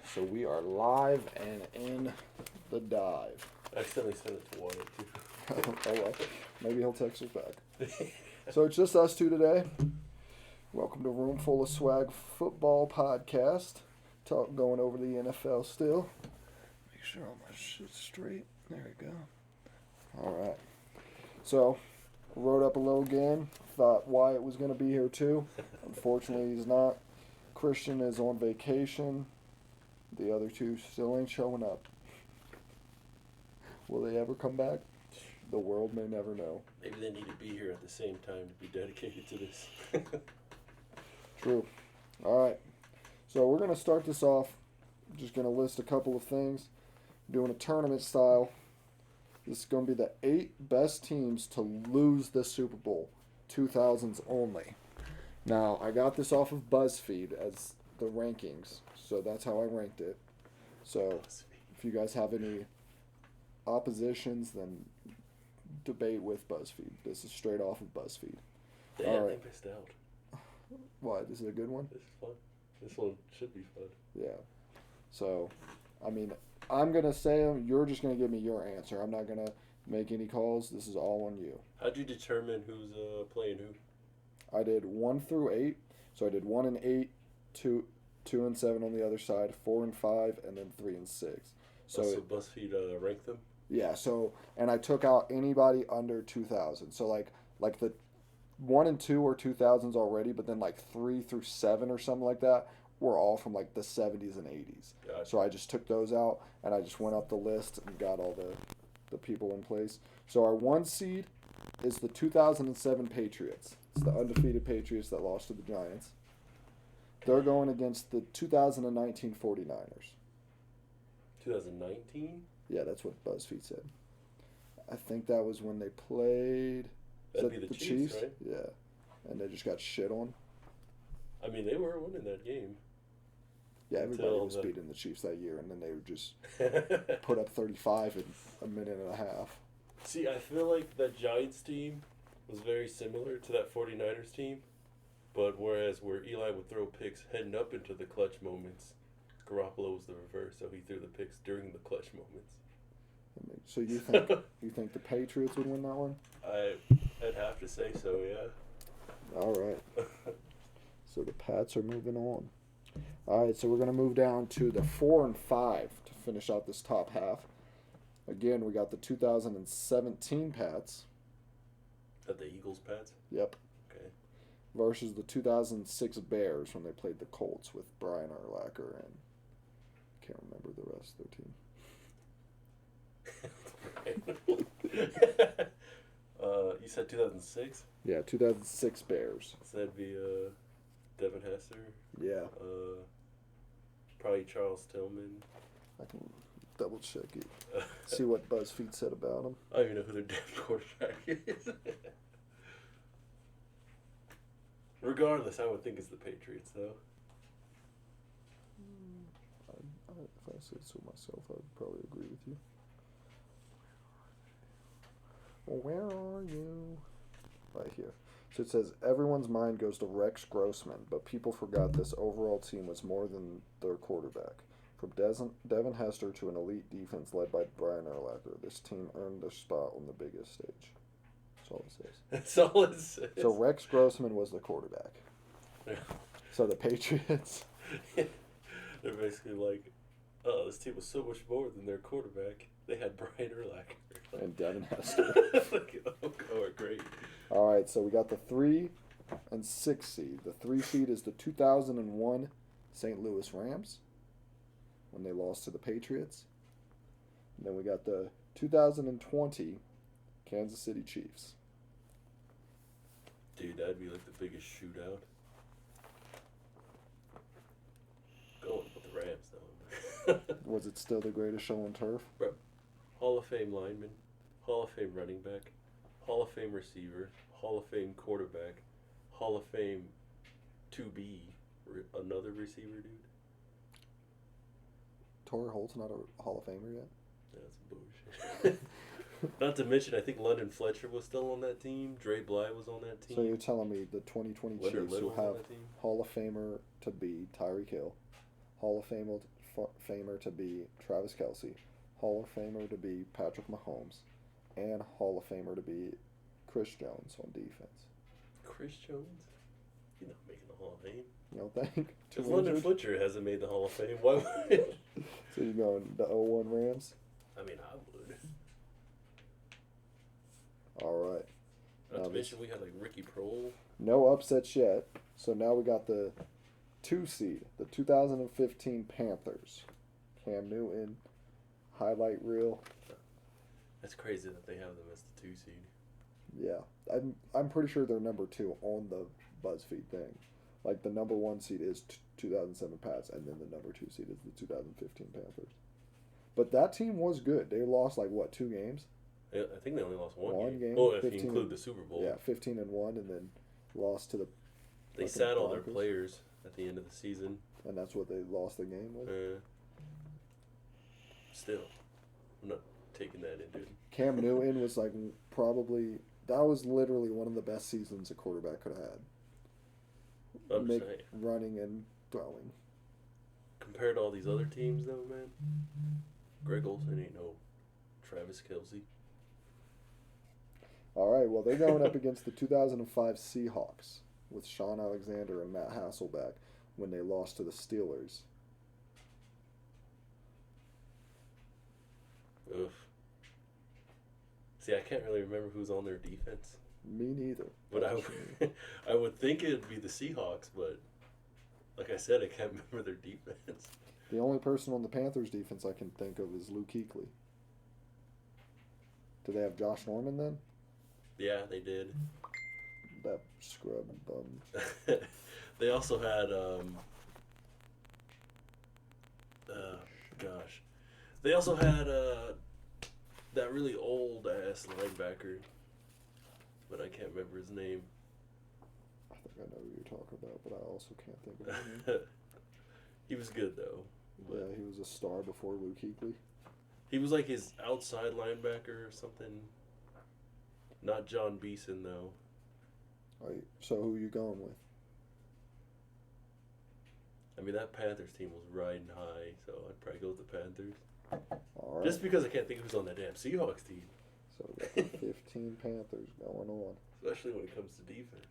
So we are live and in the dive. I accidentally sent it to Wyatt too. Oh well, maybe he'll text us back. So it's just us two today. Welcome to Room Full of Swag Football Podcast. Going over the NFL still. Make sure all my shit's straight. There we go. All right. So, wrote up a little game. Thought Wyatt was going to be here too. Unfortunately, he's not. Christian is on vacation. The other two still ain't showing up. Will they ever come back? The world may never know. Maybe they need to be here at the same time to be dedicated to this. True. All right. So we're going to start this off. I'm just going to list a couple of things. Doing a tournament style. This is going to be the 8 best teams to lose the Super Bowl. 2000s only. Now, I got this off of BuzzFeed as the rankings. So that's how I ranked it. So if you guys have any oppositions, then debate with BuzzFeed. This is straight off of BuzzFeed. Damn, all right. they missed out. Why? This is a good one? This is fun. This one should be fun. Yeah. So, I mean, I'm going to say them. You're just going to give me your answer. I'm not going to make any calls. This is all on you. How'd you determine who's playing who? I did 1 through 8. So I did 1 and 8, 2 and 7 on the other side, 4 and 5, and then 3 and 6. So BuzzFeed ranked them? Yeah, so, and I took out anybody under 2000. So, like the 1 and 2 are 2000s already, but then, 3 through 7 or something like that were all from, the 70s and 80s. Gotcha. So, I just took those out, and I just went up the list and got all the people in place. So, our 1 seed is the 2007 Patriots. It's the undefeated Patriots that lost to the Giants. They're going against the 2019 49ers. 2019? Yeah, that's what BuzzFeed said. I think that was when they played. That'd be the Chiefs, right? Yeah. And they just got shit on. I mean, they were winning that game. Yeah, everybody was beating the Chiefs that year, and then they would just put up 35 in a minute and a half. See, I feel like that Giants team was very similar to that 49ers team, but where Eli would throw picks heading up into the clutch moments, Garoppolo was the reverse, so he threw the picks during the clutch moments. So you think the Patriots would win that one? I'd have to say so, yeah. All right. So the Pats are moving on. All right, so we're going to move down to the 4 and 5 to finish out this top half. Again, we got the 2017 Pats. Is that the Eagles Pats? Yep. Okay. Versus the 2006 Bears when they played the Colts with Brian Urlacher and can't remember the rest of their team. You said 2006? Yeah, 2006 Bears. So that'd be Devin Hester. Yeah. Probably Charles Tillman. I can double check it. See what BuzzFeed said about him. I don't even know who their damn quarterback is. Regardless, I would think it's the Patriots, though. If I said so myself, I would probably agree with you. Where are you? Right here. So it says, everyone's mind goes to Rex Grossman, but people forgot this overall team was more than their quarterback. From Devin Hester to an elite defense led by Brian Urlacher, this team earned their spot on the biggest stage. That's all it says. That's all it says. So Rex Grossman was the quarterback. Yeah. So the Patriots... They're basically like, oh, this team was so much more than their quarterback. They had Brian Urlacher. And Devin Hester. Oh, great. All right, so we got the 3 and 6 seed. The 3 seed is the 2001 St. Louis Rams when they lost to the Patriots. And then we got the 2020 Kansas City Chiefs. Dude, that'd be like the biggest shootout. Going with the Rams, though. Was it still the greatest show on turf? Bro, Hall of Fame lineman, Hall of Fame running back, Hall of Fame receiver, Hall of Fame quarterback, Hall of Fame 2B, another receiver dude. Torrey Holt's not a Hall of Famer yet? That's bullshit. Not to mention, I think London Fletcher was still on that team. Dre Bly was on that team. So you're telling me the 2020 Leonard Chiefs Little who was on have that team? Hall of Famer to be Tyreek Hill, Hall of Famer to be Travis Kelce, Hall of Famer to be Patrick Mahomes, and Hall of Famer to be Chris Jones on defense. Chris Jones? He's not making the Hall of Fame. You don't think? Because London Fletcher hasn't made the Hall of Fame. Why would? So you're going the 0-1 Rams? I mean, I would. All right. Not to mention we had like Ricky Prohl. No upsets yet. So now we got the 2 seed, the 2015 Panthers. Cam Newton, highlight reel. That's crazy that they have them as the 2 seed. Yeah, I'm pretty sure they're number 2 on the BuzzFeed thing. Like the number 1 seed is 2007 Pats, and then the number 2 seed is the 2015 Panthers. But that team was good. They lost like what, 2 games? I think they only lost one game. game. Oh, if you include the Super Bowl. Yeah, 15-1, and then lost to the. They sat all their players at the end of the season. And that's what they lost the game with. Still, I'm not taking that in, dude. Cam Newton was like probably that was literally one of the best seasons a quarterback could have had. I'm saying. Running and throwing. Compared to all these other teams, though, man, Greg Olsen ain't no Travis Kelce. All right, well, they're going up against the 2005 Seahawks with Sean Alexander and Matt Hasselbeck when they lost to the Steelers. Oof. See, I can't really remember who's on their defense. Me neither. But I would think it'd be the Seahawks, but like I said, I can't remember their defense. The only person on the Panthers defense I can think of is Luke Kuechly. Do they have Josh Norman then? Yeah, they did. That scrub bum. They also had, They also had that really old ass linebacker, but I can't remember his name. I think I know who you're talking about, but I also can't think of his name. He was good though. Yeah, he was a star before Luke Kuechly. He was like his outside linebacker or something. Not John Beeson though. All right, so who are you going with? I mean, that Panthers team was riding high, so I'd probably go with the Panthers. All right. Just because I can't think who's on that damn Seahawks team. So we got the 15 Panthers going on. Especially when it comes to defense.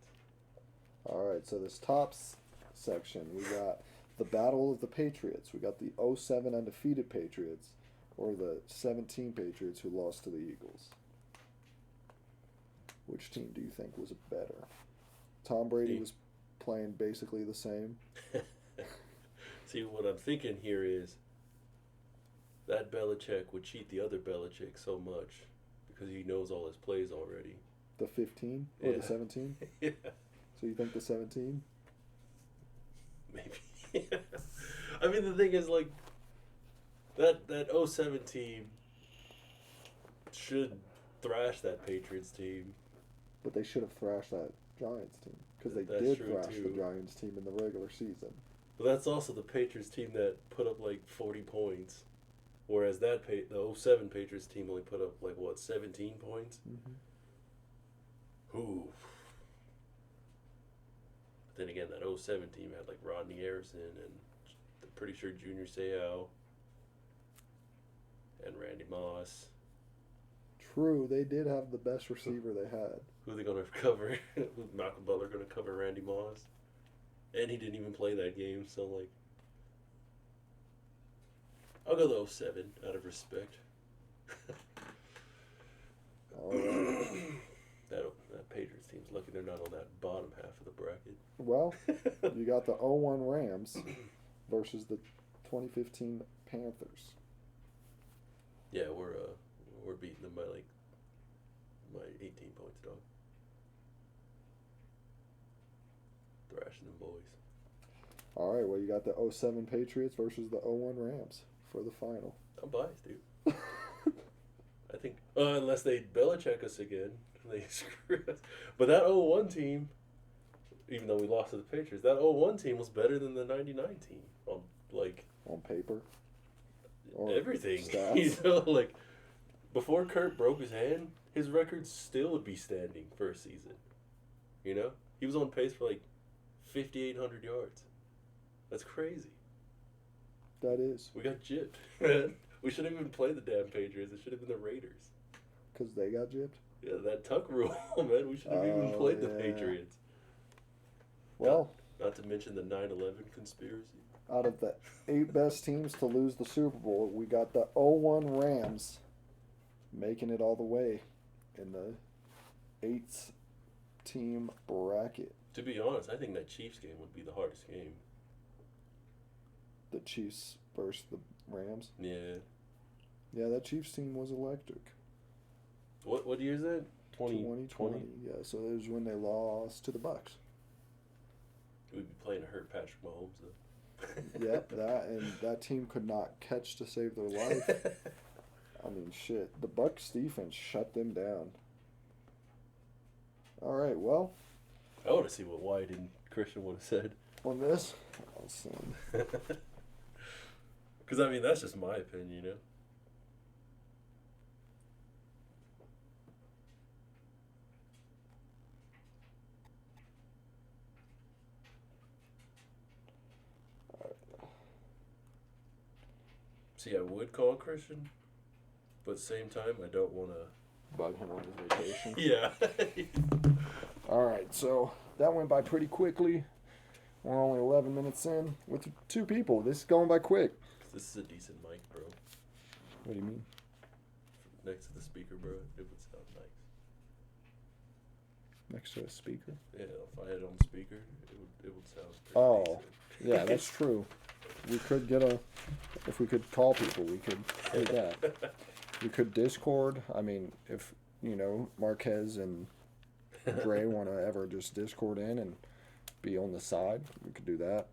All right, so this top section, we got the Battle of the Patriots. We got the 07 undefeated Patriots, or the 17 Patriots who lost to the Eagles. Which team do you think was better? Tom Brady was playing basically the same. See, what I'm thinking here is that Belichick would cheat the other Belichick so much because he knows all his plays already. The 15 or the 17? Yeah. So you think the 17? Maybe. I mean, the thing is, like, that 07 team should thrash that Patriots team. But they should have thrashed that Giants team because they That's did true, thrash too. the Giants team in the regular season. But that's also the Patriots team that put up like 40 points, whereas the 07 Patriots team only put up like what, 17 points. Mm-hmm. Ooh. But then again, that 07 team had like Rodney Harrison and I'm pretty sure Junior Seau and Randy Moss. True, they did have the best receiver they had. Who are they going to cover? Who's Malcolm Butler going to cover Randy Moss? And he didn't even play that game, so like, I'll go the 07 out of respect. All right. That Patriots team's lucky they're not on that bottom half of the bracket. Well, you got the 0-1 Rams versus the 2015 Panthers. Yeah, we're beating them by 18 points, dog. Thrashing them boys. All right, well, you got the 07 Patriots versus the 0-1 Rams for the final. I'm biased, dude. I think, unless they Belichick us again, they screw us. But that 0-1 team, even though we lost to the Patriots, that 0-1 team was better than the 99 team. On paper? Or Everything. stats? You know, like, before Kurt broke his hand, his record still would be standing for a season. You know? He was on pace for 5,800 yards. That's crazy. that is. We got gypped, man. We shouldn't even play the damn Patriots. It should have been the Raiders. Because they got gypped? Yeah, that tuck rule, man. We should have even played the Patriots. Well, not to mention the 9/11 conspiracy. Out of the 8 best teams to lose the Super Bowl, we got the 0-1 Rams making it all the way in the 8th team bracket. To be honest, I think that Chiefs game would be the hardest game. The Chiefs versus the Rams? Yeah. Yeah, that Chiefs team was electric. What year is that? 2020. Yeah, so it was when they lost to the Bucks. We'd be playing a hurt Patrick Mahomes, though. Yep, that team could not catch to save their life. I mean, shit. The Bucks defense shut them down. All right, well. I want to see what White and Christian would have said. On this? I'll send. Because, I mean, that's just my opinion, you know? See, I would call Christian, but at the same time, I don't want to bug him on his vacation. Yeah. All right, so that went by pretty quickly. We're only 11 minutes in with 2 people. This is going by quick. This is a decent mic, bro. What do you mean? Next to the speaker, bro, it would sound nice. Next to a speaker? Yeah, if I had it on the speaker, it would sound pretty decent. Yeah, that's true. We could if we could call people, we could do that. We could Discord. I mean, if, Marquez and Gray want to ever just Discord in and be on the side, we could do that.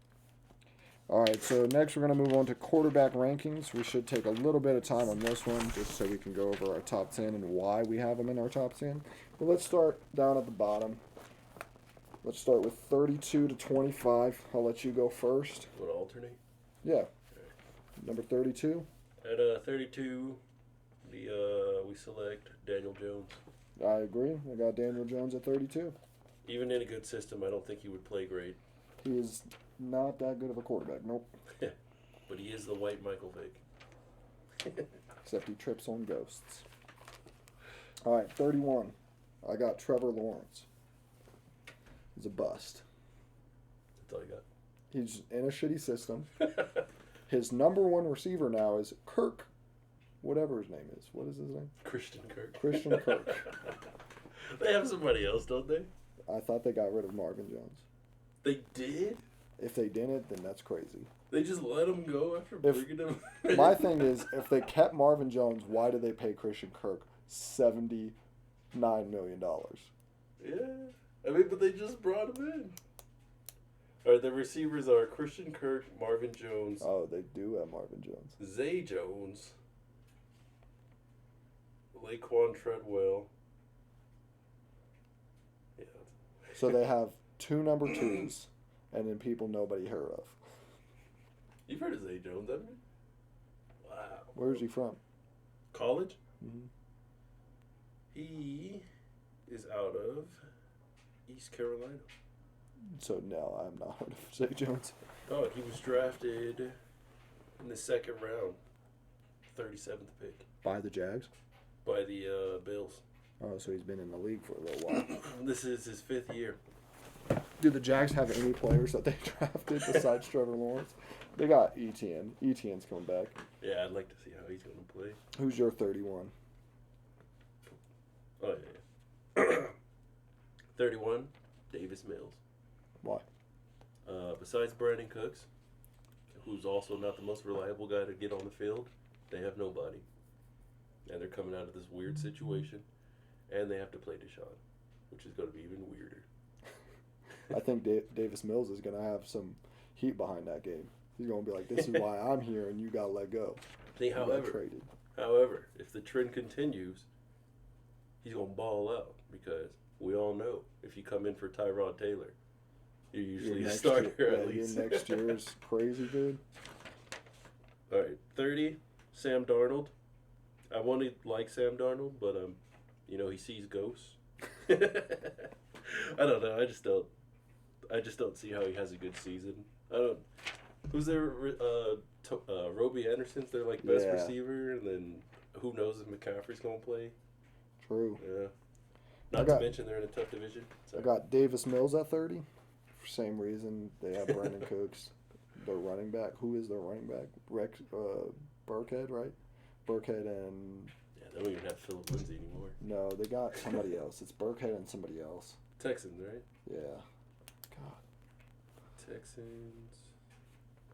All right, so next we're going to move on to quarterback rankings. We should take a little bit of time on this one just so we can go over our top 10 and why we have them in our top 10. But let's start down at the bottom. Let's start with 32 to 25. I'll let you go first. Want to alternate? Yeah. Okay. Number 32. At 32, we select Daniel Jones. I agree. I got Daniel Jones at 32. Even in a good system, I don't think he would play great. He is not that good of a quarterback. Nope. But he is the white Michael Vick. Except he trips on ghosts. All right, 31. I got Trevor Lawrence. He's a bust. That's all I got. He's in a shitty system. His number 1 receiver now is Kirk, whatever his name is. What is his name? Christian Kirk. Christian Kirk. They have somebody else, don't they? I thought they got rid of Marvin Jones. They did? If they didn't, then that's crazy. They just let him go after bringing him. My thing is, if they kept Marvin Jones, why did they pay Christian Kirk $79 million? Yeah. I mean, but they just brought him in. All right, the receivers are Christian Kirk, Marvin Jones. Oh, they do have Marvin Jones. Zay Jones. Laquan Treadwell. Yeah. So they have 2 number 2s, and then people nobody heard of. You've heard of Zay Jones, haven't you? Wow. Where's he from? College? Mm-hmm. He is out of East Carolina. So, no, I'm not heard of Zay Jones. Oh, he was drafted in the 2nd round, 37th pick. By the Jags? By the Bills. Oh, so he's been in the league for a little while. This is his 5th year. Do the Jags have any players that they drafted besides Trevor Lawrence? They got Etienne. Etienne's coming back. Yeah, I'd like to see how he's going to play. Who's your 31? Oh, yeah. 31, Davis Mills. Why? Besides Brandon Cooks, who's also not the most reliable guy to get on the field, they have nobody. And they're coming out of this weird situation, and they have to play Deshaun, which is going to be even weirder. I think Davis Mills is going to have some heat behind that game. He's going to be like, this is why I'm here, and you got to let go. See, however, if the trend continues, he's going to ball out because we all know if you come in for Tyrod Taylor, you're usually a starter at least. Your next year is crazy, dude. All right, 30, Sam Darnold. I want to like Sam Darnold, but he sees ghosts. I don't know. I just don't see how he has a good season. Who's their Roby Anderson's their like best Yeah. receiver, and then who knows if McCaffrey's gonna play? True. Yeah. Not to mention they're in a tough division. I got Davis Mills at 30. For same reason they have Brandon Cooks, their running back. Who is their running back? Burkhead, right? Burkhead and Yeah, they don't even have Philip Lindsay anymore. no, they got somebody else. It's Burkhead and somebody else. Texans, right? Yeah. God. Texans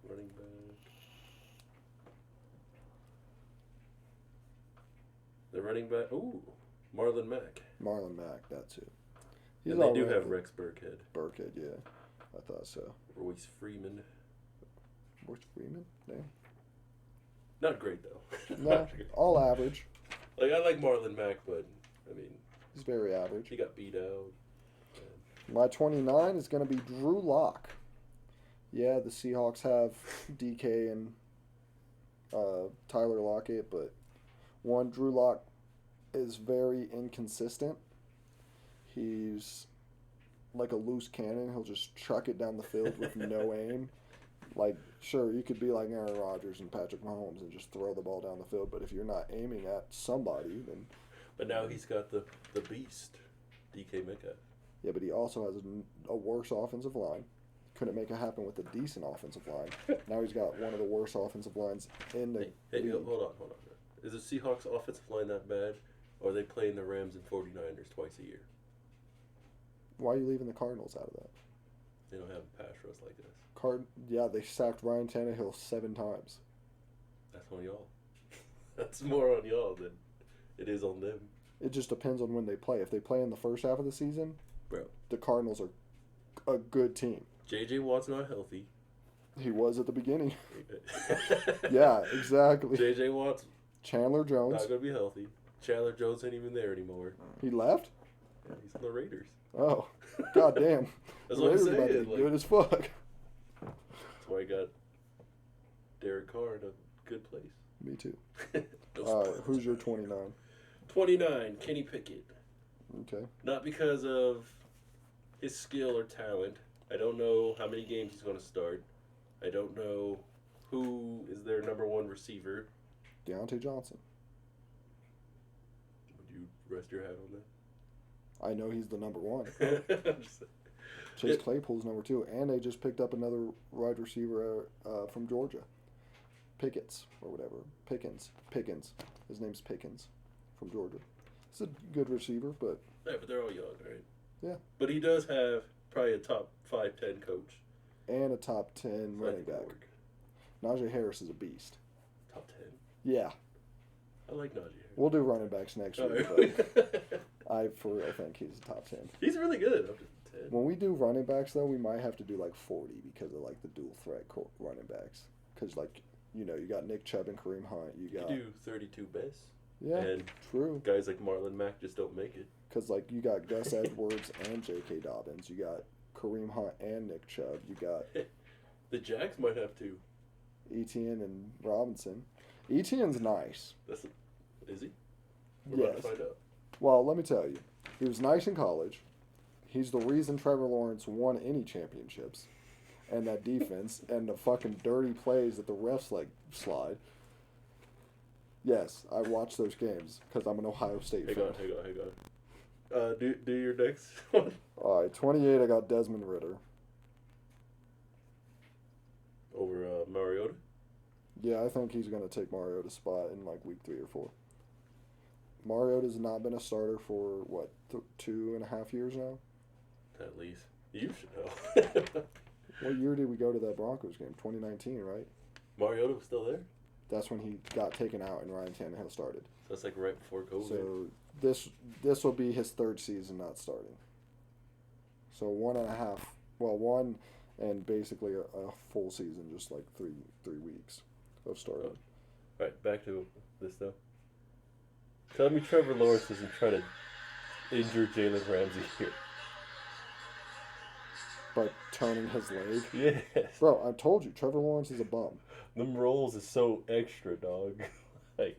running back. The running back. Ooh, Marlon Mack. Marlon Mack, that's it. And they do have Rex Burkhead. Burkhead, yeah. I thought so. Royce Freeman. Royce Freeman? No. Not great though. No, all average. Like I like Marlon Mack, but I mean He's very average. he got beat out. My 29 is going to be Drew Lock. Yeah, the Seahawks have DK and Tyler Lockett, but Drew Lock is very inconsistent. He's like a loose cannon. He'll just chuck it down the field with no aim. Like, sure, you could be like Aaron Rodgers and Patrick Mahomes and just throw the ball down the field, but if you're not aiming at somebody, then... But now he's got the beast, DK Metcalf. Yeah, but he also has a worse offensive line. Couldn't make it happen with a decent offensive line. Now he's got one of the worst offensive lines in the Hey, league. hold on. Is the Seahawks offensive line that bad, or are they playing the Rams and 49ers twice a year? Why are you leaving the Cardinals out of that? They don't have a pass rush like this. Yeah, they sacked Ryan Tannehill 7 times. That's on y'all. That's more on y'all than it is on them. It just depends on when they play. If they play in the first half of the season, Bro, the Cardinals are a good team. JJ Watt's not healthy. He was at the beginning. Yeah, exactly. JJ Watt's Chandler Jones. not going to be healthy. Chandler Jones ain't even there anymore. He left? Yeah, he's on the Raiders. Oh, goddamn. That's The what I'm Raiders about to saying. be Like, good as fuck. that's why I got Derek Carr in a good place. Me too. No Who's your 29? 29, Kenny Pickett. Okay. Not because of his skill or talent. I don't know how many games he's going to start. I don't know who is their number one receiver. Deontay Johnson. Would you rest your hat on that? I know he's the number one. I'm just- Chase Claypool's number 2, and they just picked up another wide receiver from Georgia. Pickens, or whatever. Pickens. His name's Pickens from Georgia. He's a good receiver, but... Yeah, but they're all young, right? Yeah. But he does have probably a top 5-10 coach. And a top 10 So I running think it'll back. work. Najee Harris is a beast. Top 10. Yeah. I like Najee Harris. We'll do running backs next All week, right. but I for real think he's a top 10. He's really good. Up to 10. When we do running backs, though, we might have to do like 40 because of like the dual threat running backs. Because, like, you know, you got Nick Chubb and Kareem Hunt. You got... You do 32 best. Yeah, And true. guys like Marlon Mack just don't make it. Because, like, you got Gus Edwards and J.K. Dobbins. You got Kareem Hunt and Nick Chubb. You got The Jags might have to. Etienne and Robinson. Etienne's nice. Is he? We're about to Yes. find out. Well, let me tell you. He was nice in college. He's the reason Trevor Lawrence won any championships. And that defense and the fucking dirty plays that the refs, like, slide. Yes, I watch those games because I'm an Ohio State fan. Hang on. Do your next one. All right, 28, I got Desmond Ritter. Over Mariota? Yeah, I think he's going to take Mariota's spot in like week 3 or 4. Mariota's not been a starter for, what, 2.5 years now? At least. You should know. What year did we go to that Broncos game? 2019, right? Mariota was still there? That's when he got taken out and Ryan Tannehill started. So that's like right before COVID. So this will be his 3rd season not starting. So 1.5, well, 1 and basically a full season, just like three weeks of starting. Alright, back to this though. Tell me Trevor Lawrence isn't trying to injure Jalen Ramsey here. By turning his leg. Yes. Bro, I told you, Trevor Lawrence is a bum. Them rolls is so extra, dog. Like,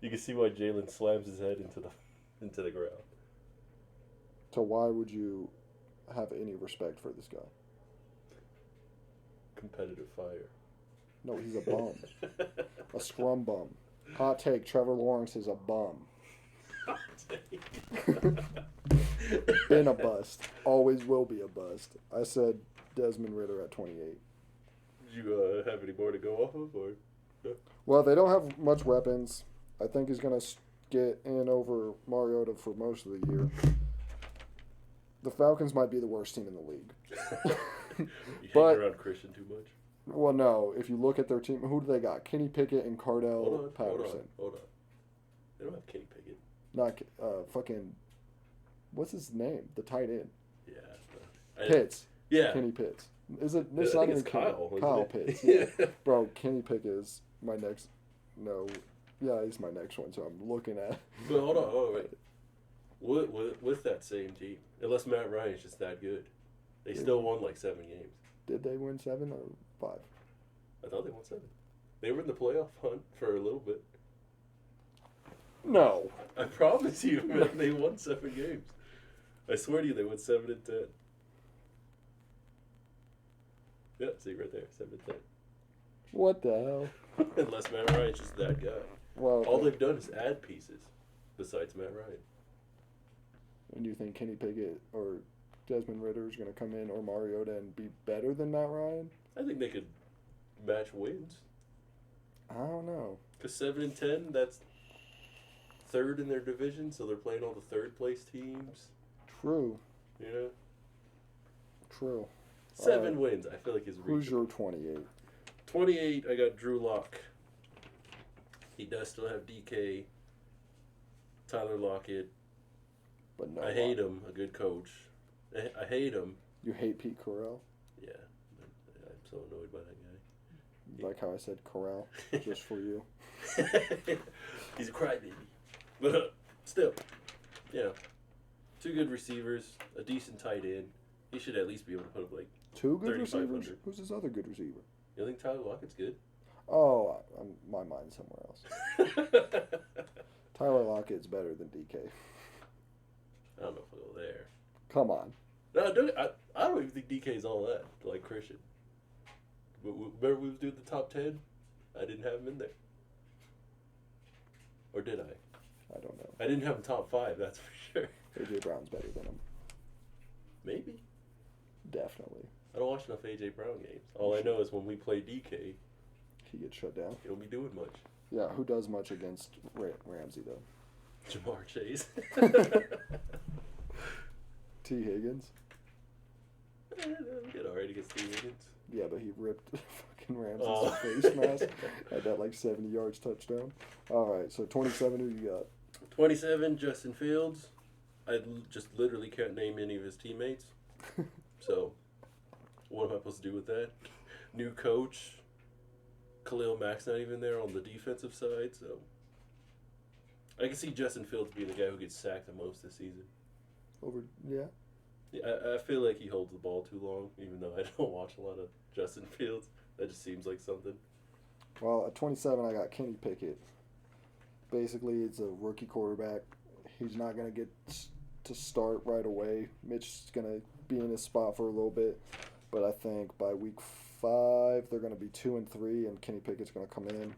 you can see why Jalen slams his head into the ground. So why would you have any respect for this guy? Competitive fire. No, he's a bum. A scrum bum. Hot take, Trevor Lawrence is a bum. Been a bust. Always will be a bust. I said Desmond Ridder at 28. Did you have any more to go off of? Or? Well, they don't have much weapons. I think he's going to get in over Mariota for most of the year. The Falcons might be the worst team in the league. You But- hang around Christian too much? Well, no. If you look at their team, who do they got? Kenny Pickett and Cardell Patterson. Hold on. They don't have Kenny Pickett. Not fucking. What's his name? The tight end. Yeah. Pitts. Yeah. Kenny Pitts. Is it? I It's think not it's even Kyle. isn't Kyle it? Pitts. Yeah. Bro, Kenny Pickett is my next. No. Yeah, he's my next one. So I'm looking at. But hold on. Wait. With that same team, unless Matt Ryan's just that good, they still won like 7 games. Did they win 7 or 5? I thought they won 7. They were in the playoff hunt for a little bit. No. I promise you, man, they won 7 games. I swear to you, they went 7 and 10. Yeah, see right there, 7 and 10. What the hell? Unless Matt Ryan's just that guy. Well, All they've done is add pieces, besides Matt Ryan. and you think Kenny Pickett or Desmond Ridder is going to come in or Mariota and be better than Matt Ryan? I think they could match wins. I don't know. Because 7 and 10, that's third in their division, so they're playing all the third place teams. True. You know? True. 7 wins, I feel like is reachable. Who's your 28? 28, I got Drew Lock. He does still have DK. Tyler Lockett. But no. I hate him, a good coach. I hate him. You hate Pete Carell? Yeah, I'm so annoyed by that guy. Like how I said Corral, just for you. He's a crybaby. But still, yeah. 2 good receivers, a decent tight end. He should at least be able to put up like 2 good 3,500. receivers? Who's his other good receiver? You think Tyler Lockett's good? Oh, my mind's somewhere else. Tyler Lockett's better than DK. I don't know if I'll go there. Come on. No, I don't even think DK's all that, like Christian. But remember we was doing the top 10? I didn't have him in there. Or did I? I don't know. I didn't have him top 5, that's for sure. A.J. Brown's better than him. Maybe. Definitely. I don't watch enough A.J. Brown games. All I know is when we play DK, He gets shut down. he don't be doing much. Yeah, who does much against Ramsey, though? Jamar Chase. T. Higgins? Get alright against the Higgins. Yeah, but he ripped fucking Ramsey's Oh. face mask. Had that like 70 yards touchdown. All right, so 27, who you got? 27, Justin Fields. Just literally can't name any of his teammates. So, what am I supposed to do with that? New coach. Khalil Mack's not even there on the defensive side, so I can see Justin Fields being the guy who gets sacked the most this season. Yeah. Yeah, I feel like he holds the ball too long, even though I don't watch a lot of Justin Fields. That just seems like something. Well, at 27, I got Kenny Pickett. Basically, it's a rookie quarterback. He's not going to get to start right away. Mitch's going to be in his spot for a little bit. But I think by week 5, they're going to be 2-3, and Kenny Pickett's going to come in.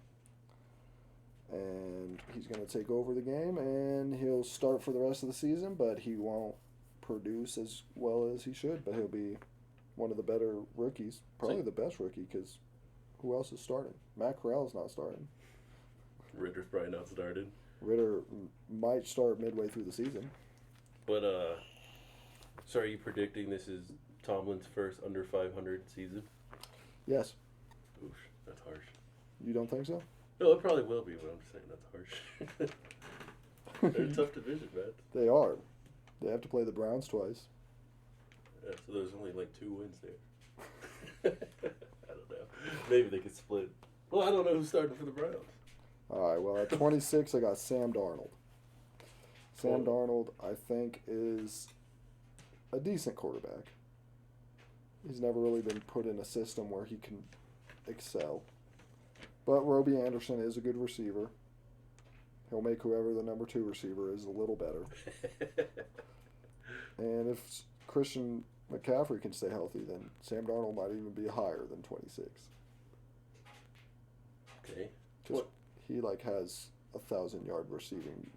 And he's going to take over the game, and he'll start for the rest of the season, but he won't produce as well as he should. But he'll be one of the better rookies, probably the best rookie, because who else is starting? Matt Corral's not starting. Ritter's probably not started. Ritter might start midway through the season. But, so are you predicting this is Tomlin's first under 500 season? Yes. Oof, that's harsh. You don't think so? No, it probably will be, but I'm just saying that's harsh. They're a tough division, man. They are. They have to play the Browns twice. Yeah, so there's only like 2 wins there. I don't know. Maybe they could split. Well, I don't know who's starting for the Browns. All right, well, at 26, I got Sam Darnold. Sam Darnold, I think, is a decent quarterback. He's never really been put in a system where he can excel. But Robbie Anderson is a good receiver. He'll make whoever the number 2 receiver is a little better. And if Christian McCaffrey can stay healthy, then Sam Darnold might even be higher than 26. he like has 1,000-yard receiving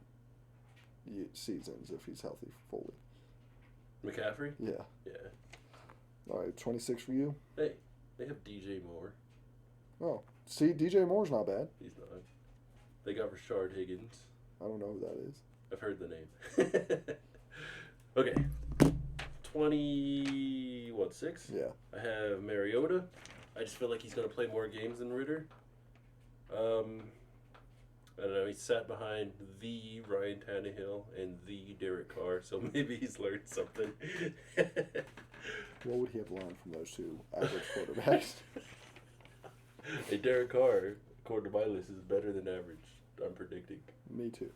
seasons if he's healthy fully. McCaffrey? Yeah. Yeah. All right, 26 for you. Hey, they have DJ Moore. Oh, see, DJ Moore's not bad. He's not. They got Rashard Higgins. I don't know who that is. I've heard the name. Okay. 26? Yeah. I have Mariota. I just feel like he's going to play more games than Ritter. I don't know. He sat behind the Ryan Tannehill and the Derek Carr, so maybe he's learned something. What would he have learned from those two average quarterbacks? Hey, Derek Carr, according to my list, is better than average. I'm predicting. Me too.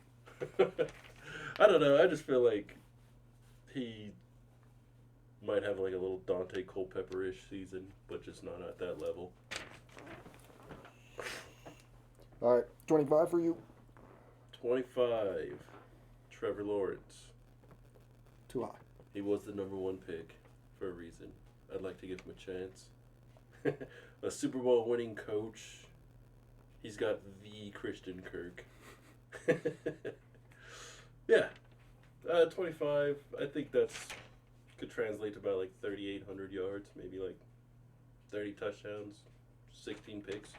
I don't know. I just feel like he might have like a little Dante Culpepper-ish season, but just not at that level. All right, 25 for you. 25. Trevor Lawrence. Too high. He was the number 1 pick for a reason. I'd like to give him a chance. A Super Bowl winning coach. He's got the Christian Kirk. Yeah. 25. I think that's could translate to about like 3,800 yards, maybe like 30 touchdowns, 16 picks.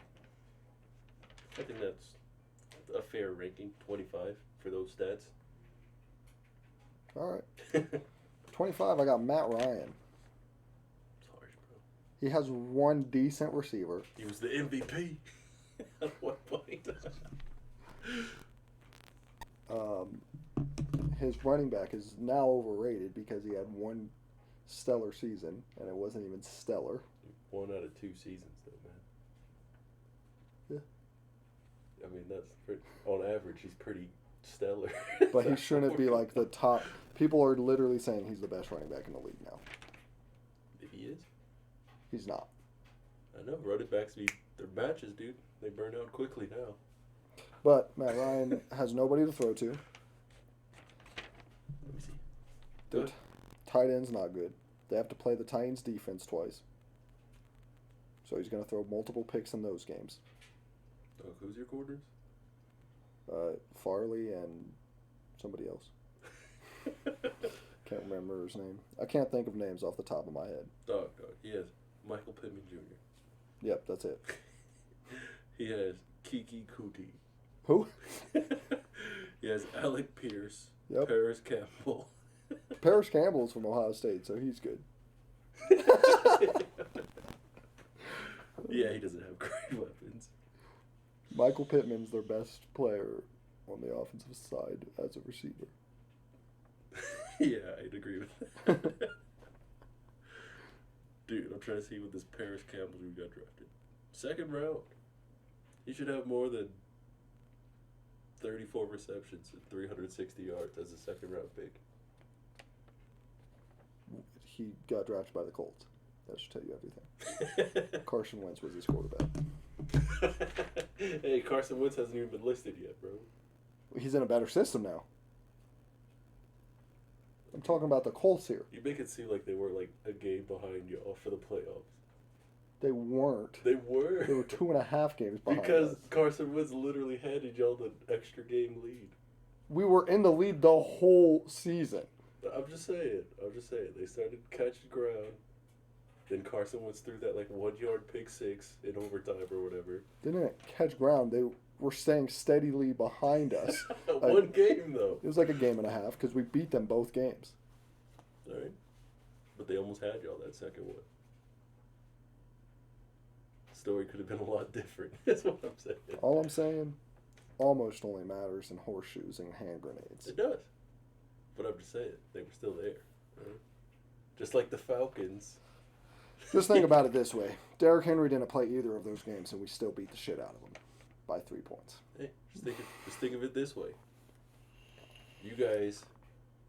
I think that's a fair ranking, 25 for those stats. All right. 25, I got Matt Ryan. It's harsh, bro. He has one decent receiver. He was the MVP at one point. His running back is now overrated because he had one stellar season, and it wasn't even stellar. 1 out of 2 seasons, though, man. Yeah. I mean, that's pretty, on average, he's pretty stellar. But he shouldn't be like the top. People are literally saying he's the best running back in the league now. He is? He's not. I know. Running backs beat their matches, dude. They burn out quickly now. But Matt Ryan has nobody to throw to. Let me see. Their tight end's not good. They have to play the Titans defense twice. So he's going to throw multiple picks in those games. Oh, who's your corners? Farley and somebody else. Can't remember his name. I can't think of names off the top of my head. Oh, God. He has Michael Pittman Jr. Yep, that's it. He has Kiki Kuti. Who? He has Alec Pierce. Yep. Paris Campbell. Paris Campbell's from Ohio State, so he's good. Yeah, he doesn't have great weapons. Michael Pittman's their best player on the offensive side as a receiver. Yeah, I'd agree with that. Dude, I'm trying to see what this Paris Campbell who got drafted. 2nd round. He should have more than 34 receptions and 360 yards as a 2nd round pick. He got drafted by the Colts. That should tell you everything. Carson Wentz was his quarterback. Hey, Carson Wentz hasn't even been listed yet, bro. He's in a better system now. I'm talking about the Colts here. You make it seem like they were like a game behind y'all for the playoffs. They weren't. They were. They were 2.5 games behind because us. Carson Wentz literally handed y'all the extra game lead. We were in the lead the whole season. I'm just saying. They started catching ground. Then Carson Wentz threw that like 1-yard pick 6 in overtime or whatever. They didn't catch ground. They were staying steadily behind us. One game though. It was like a game and a half because we beat them both games. All right. But they almost had y'all that second one. The story could have been a lot different. That's what I'm saying. All I'm saying, almost only matters in horseshoes and hand grenades. It does. But I'm just saying, they were still there. Right? Just like the Falcons. Just think about it this way. Derrick Henry didn't play either of those games, and we still beat the shit out of him by 3 points. Hey, just think of it this way. You guys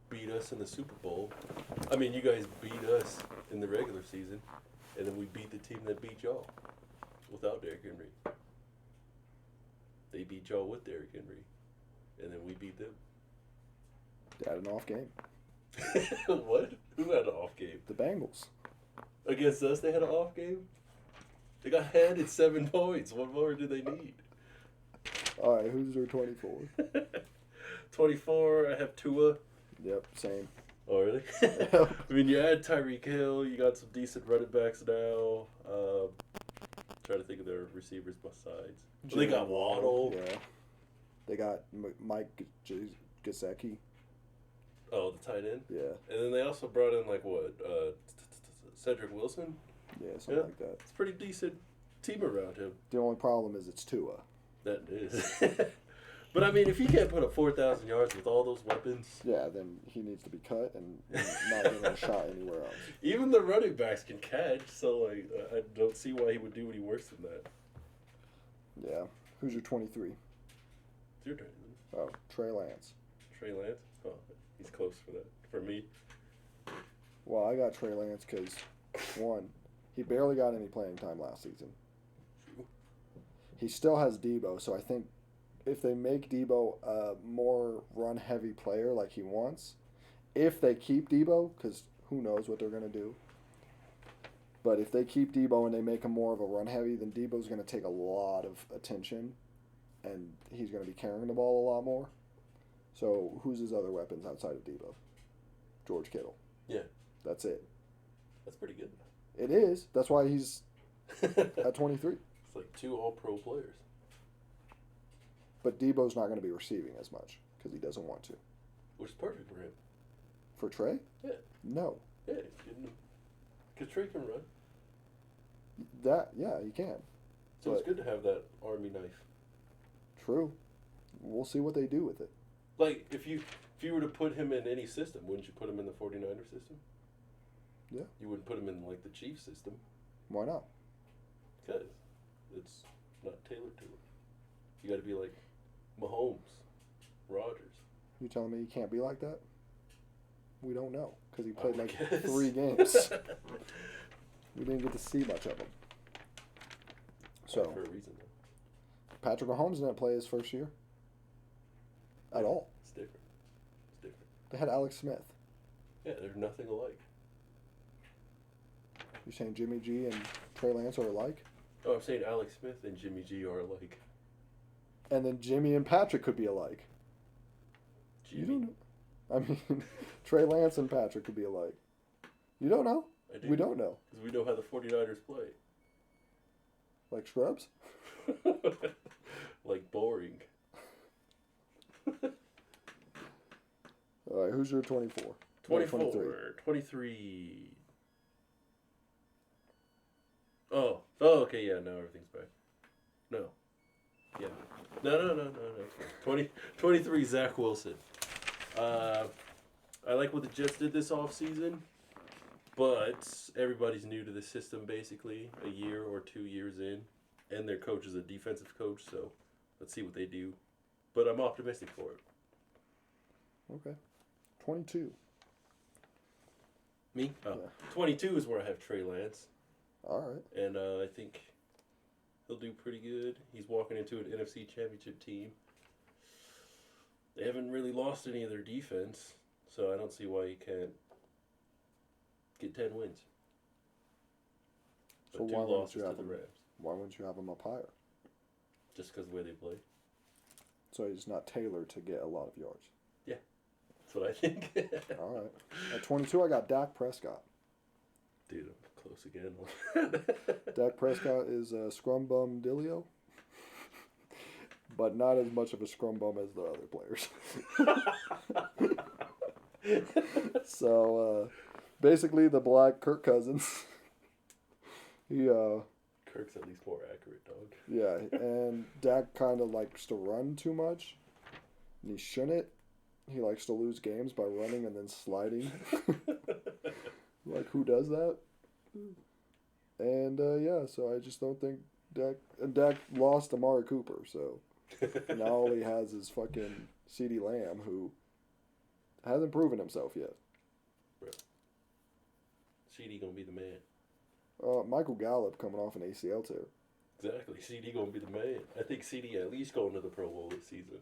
beat us in the Super Bowl. I mean, you guys beat us in the regular season, and then we beat the team that beat y'all without Derrick Henry. They beat y'all with Derrick Henry, and then we beat them. They had an off game. What? Who had an off game? The Bengals. Against us, they had an off game? They got handed 7 points. What more do they need? All right, who's your 24? 24, I have Tua. Yep, same. Oh, really? I mean, you add Tyreek Hill. You got some decent running backs now. Trying to think of their receivers besides. They got Waddle. Yeah. They got Mike Gesicki. Oh, the tight end. Yeah. And then they also brought in like what? Cedric Wilson. Yeah, something like that. It's a pretty decent team around him. The only problem is it's Tua. That is. But I mean, if he can't put up 4,000 yards with all those weapons, yeah, then he needs to be cut and not given a shot anywhere else. Even the running backs can catch, so like I don't see why he would do any worse than that. Yeah. Who's your 23? It's your turn. Oh, Trey Lance. Trey Lance? Oh, he's close for that. For me. Well, I got Trey Lance because, one, he barely got any playing time last season. True. He still has Debo, so I think if they make Debo a more run-heavy player like he wants, if they keep Debo, because who knows what they're going to do, but if they keep Debo and they make him more of a run-heavy, then Debo's going to take a lot of attention, and he's going to be carrying the ball a lot more. So who's his other weapons outside of Debo? George Kittle. Yeah. That's it. That's pretty good. It is. That's why he's at 23. It's like 2 all-pro players. But Debo's not going to be receiving as much because he doesn't want to. Which is perfect for him. For Trey? Yeah. No. Yeah, he's getting. Because Trey can run. Yeah, he can. So it's good to have that army knife. True. We'll see what they do with it. Like, if you were to put him in any system, wouldn't you put him in the 49er system? Yeah. You wouldn't put him in, like, the Chiefs system. Why not? Because it's not tailored to it. You got to be like Mahomes, Rodgers. You telling me he can't be like that? We don't know because he played like guess. 3 games. We didn't get to see much of him. So For a reason, though. Patrick Mahomes didn't play his first year at all. It's different. It's different. They had Alex Smith. Yeah, they're nothing alike. You're saying Jimmy G and Trey Lance are alike? Oh, I'm saying Alex Smith and Jimmy G are alike. And then Jimmy and Patrick could be alike. Jimmy? You don't know. I mean, Trey Lance and Patrick could be alike. You don't know? I do. We don't know. Because we know how the 49ers play. Like scrubs? Like boring. All right, who's your 24? 24. 23. 23. Oh, okay, yeah, now everything's back. No. Yeah. No. 23, Zach Wilson. I like what the Jets did this offseason, but everybody's new to the system basically, a year or 2 years in, and their coach is a defensive coach, so let's see what they do. But I'm optimistic for it. Okay. 22. Me? Oh, Yeah. 22 is where I have Trey Lance. All right. And I think he'll do pretty good. He's walking into an NFC Championship team. They haven't really lost any of their defense, so I don't see why he can't get 10 wins. So But 2 why wouldn't losses you to have the him? Rams. Why wouldn't you have him up higher? Just because of the way they play. So he's not tailored to get a lot of yards. Yeah, that's what I think. All right. At 22, I got Dak Prescott. Dude, I'm close again. Dak Prescott is a scrum bum Dilio, but not as much of a scrum bum as the other players. So basically, the black Kirk Cousins. He Kirk's at least more accurate, dog. yeah, and Dak kind of likes to run too much, and he shouldn't. He likes to lose games by running and then sliding. Like, who does that? And, yeah, so I just don't think Dak lost Amari Cooper, so now all he has is fucking CeeDee Lamb, who hasn't proven himself yet. Bro. CD gonna be the man. Michael Gallup coming off an ACL tear. Exactly. CD gonna be the man. I think CD at least going to the Pro Bowl this season.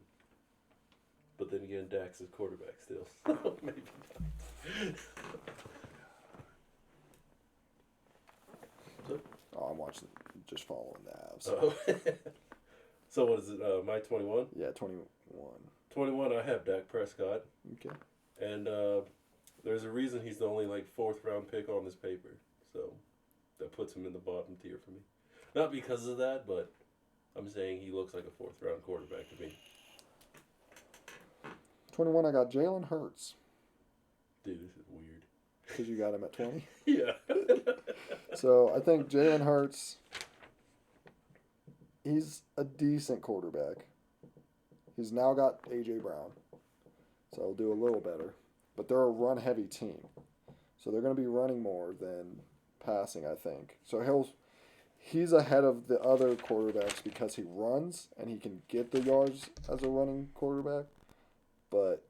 But then again, Dak's his quarterback still. So maybe not. So, Oh, I'm watching, just following the Avs. oh. So what is it? My 21? Yeah, 21. 21, I have Dak Prescott. Okay. And there's a reason he's the only like fourth round pick on this paper. So that puts him in the bottom tier for me. Not because of that, but I'm saying he looks like a fourth round quarterback to me. 21, I got Jalen Hurts. Dude, this is weird. Because you got him at 20. Yeah. So I think Jalen Hurts, he's a decent quarterback. He's now got A.J. Brown. So he'll do a little better. But they're a run-heavy team. So they're going to be running more than passing, I think. So he's ahead of the other quarterbacks because he runs and he can get the yards as a running quarterback. But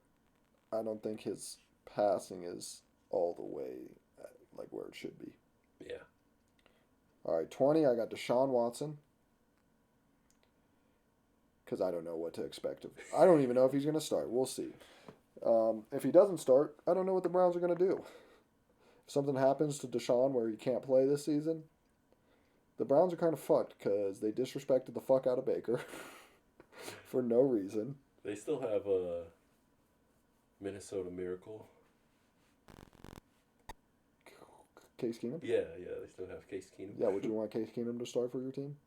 I don't think his passing is all the way like where it should be. Yeah. All right, 20, I got Deshaun Watson. Because I don't know what to expect of him. I don't even know if he's going to start. We'll see. If he doesn't start, I don't know what the Browns are going to do. If something happens to Deshaun where he can't play this season, the Browns are kind of fucked because they disrespected the fuck out of Baker for no reason. They still have a Minnesota Miracle. Case Keenum? Yeah, they still have Case Keenum. Yeah, would you want Case Keenum to start for your team?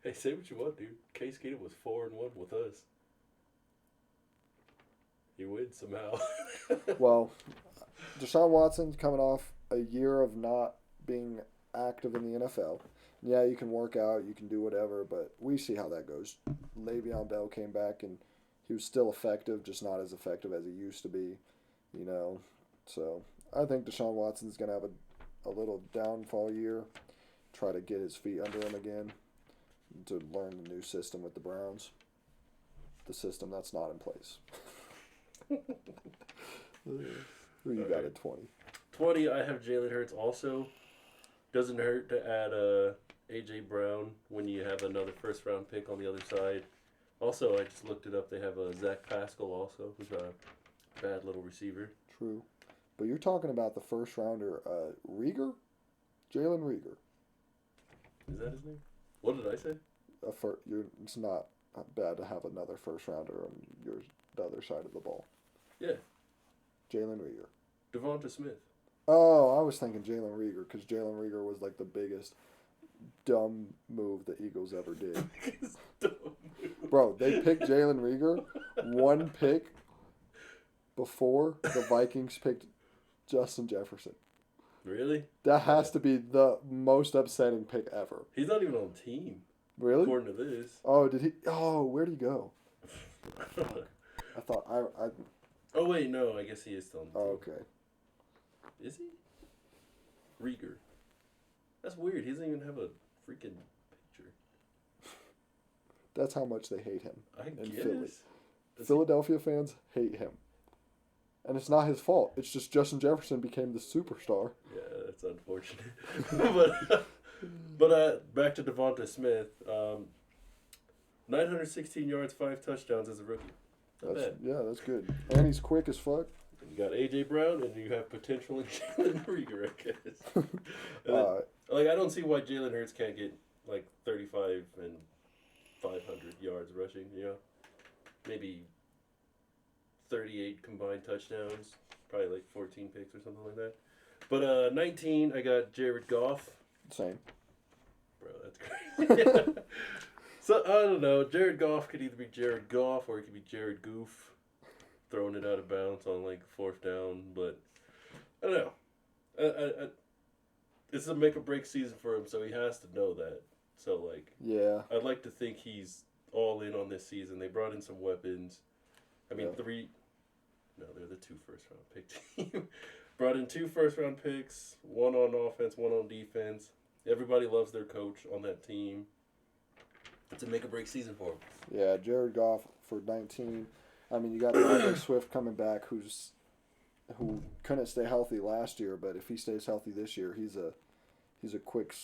Hey, say what you want, dude. Case Keenum was 4-1 with us. He wins somehow. Well, Deshaun Watson's coming off a year of not being active in the NFL. Yeah, you can work out, you can do whatever, but we see how that goes. Le'Veon Bell came back and he was still effective, just not as effective as he used to be, you know. So I think Deshaun Watson's going to have a little downfall year, try to get his feet under him again to learn the new system with the Browns. The system that's not in place. Who you got at 20? 20, I have Jalen Hurts also. Doesn't hurt to add A.J. Brown when you have another first-round pick on the other side. Also, I just looked it up. They have Zach Pascal also, who's a bad little receiver. True. But you're talking about the first rounder, Rieger? Jalen Rieger. Is that his name? What did I say? It's not bad to have another first rounder on the other side of the ball. Yeah. Jalen Rieger. Devonta Smith. Oh, I was thinking Jalen Rieger because Jalen Rieger was like the biggest dumb move the Eagles ever did. Bro, they picked Jalen Rieger one pick before the Vikings picked Justin Jefferson. Really? That has to be the most upsetting pick ever. He's not even on the team. Really? According to this. Oh, did he? Oh, where'd he go? I thought I. Oh, wait, no. I guess he is still on the team. Oh, okay. Is he? Rieger. That's weird. He doesn't even have a freaking picture. That's how much they hate him. I in guess. Philly. Philadelphia fans hate him. And it's not his fault. It's just Justin Jefferson became the superstar. Yeah, that's unfortunate. but back to Devonta Smith. 916 yards, 5 touchdowns as a rookie. Not bad. Yeah, that's good. And he's quick as fuck. You got A.J. Brown, and you have potential in Jalen Rieger, I guess. I don't see why Jalen Hurts can't get, 35 and 500 yards rushing, Maybe 38 combined touchdowns, probably 14 picks or something like that. But 19, I got Jared Goff. Same. Bro, that's crazy. So, I don't know. Jared Goff could either be Jared Goff or it could be Jared Goof. Throwing it out of bounds on, fourth down. But, I don't know. It's a make-or-break season for him, so he has to know that. So, yeah. I'd like to think he's all in on this season. They brought in some weapons. I mean, they're the 2 first-round pick team. Brought in 2 first-round picks, 1 on offense, 1 on defense. Everybody loves their coach on that team. It's a make-or-break season for him. Yeah, Jared Goff for 19. I mean, you got Alex Swift coming back who couldn't stay healthy last year, but if he stays healthy this year, he's a quick,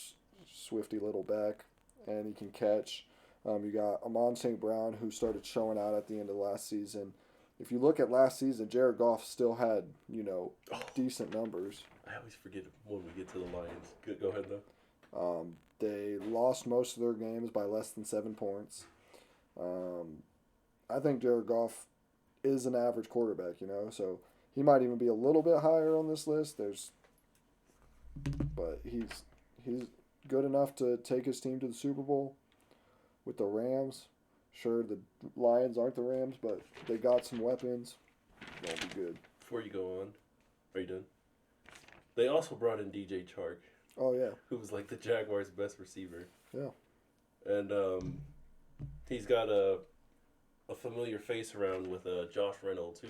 swifty little back, and he can catch. You got Amon St. Brown, who started showing out at the end of last season. If you look at last season, Jared Goff still had, decent numbers. I always forget when we get to the Lions. Go ahead, though. They lost most of their games by less than 7 points. I think Jared Goff is an average quarterback, so he might even be a little bit higher on this list. But he's good enough to take his team to the Super Bowl with the Rams. Sure, the Lions aren't the Rams, but they got some weapons. They'll be good. Before you go on, are you done? They also brought in DJ Chark. Oh, yeah. Who was like the Jaguars' best receiver. Yeah. And he's got a familiar face around with Josh Reynolds, who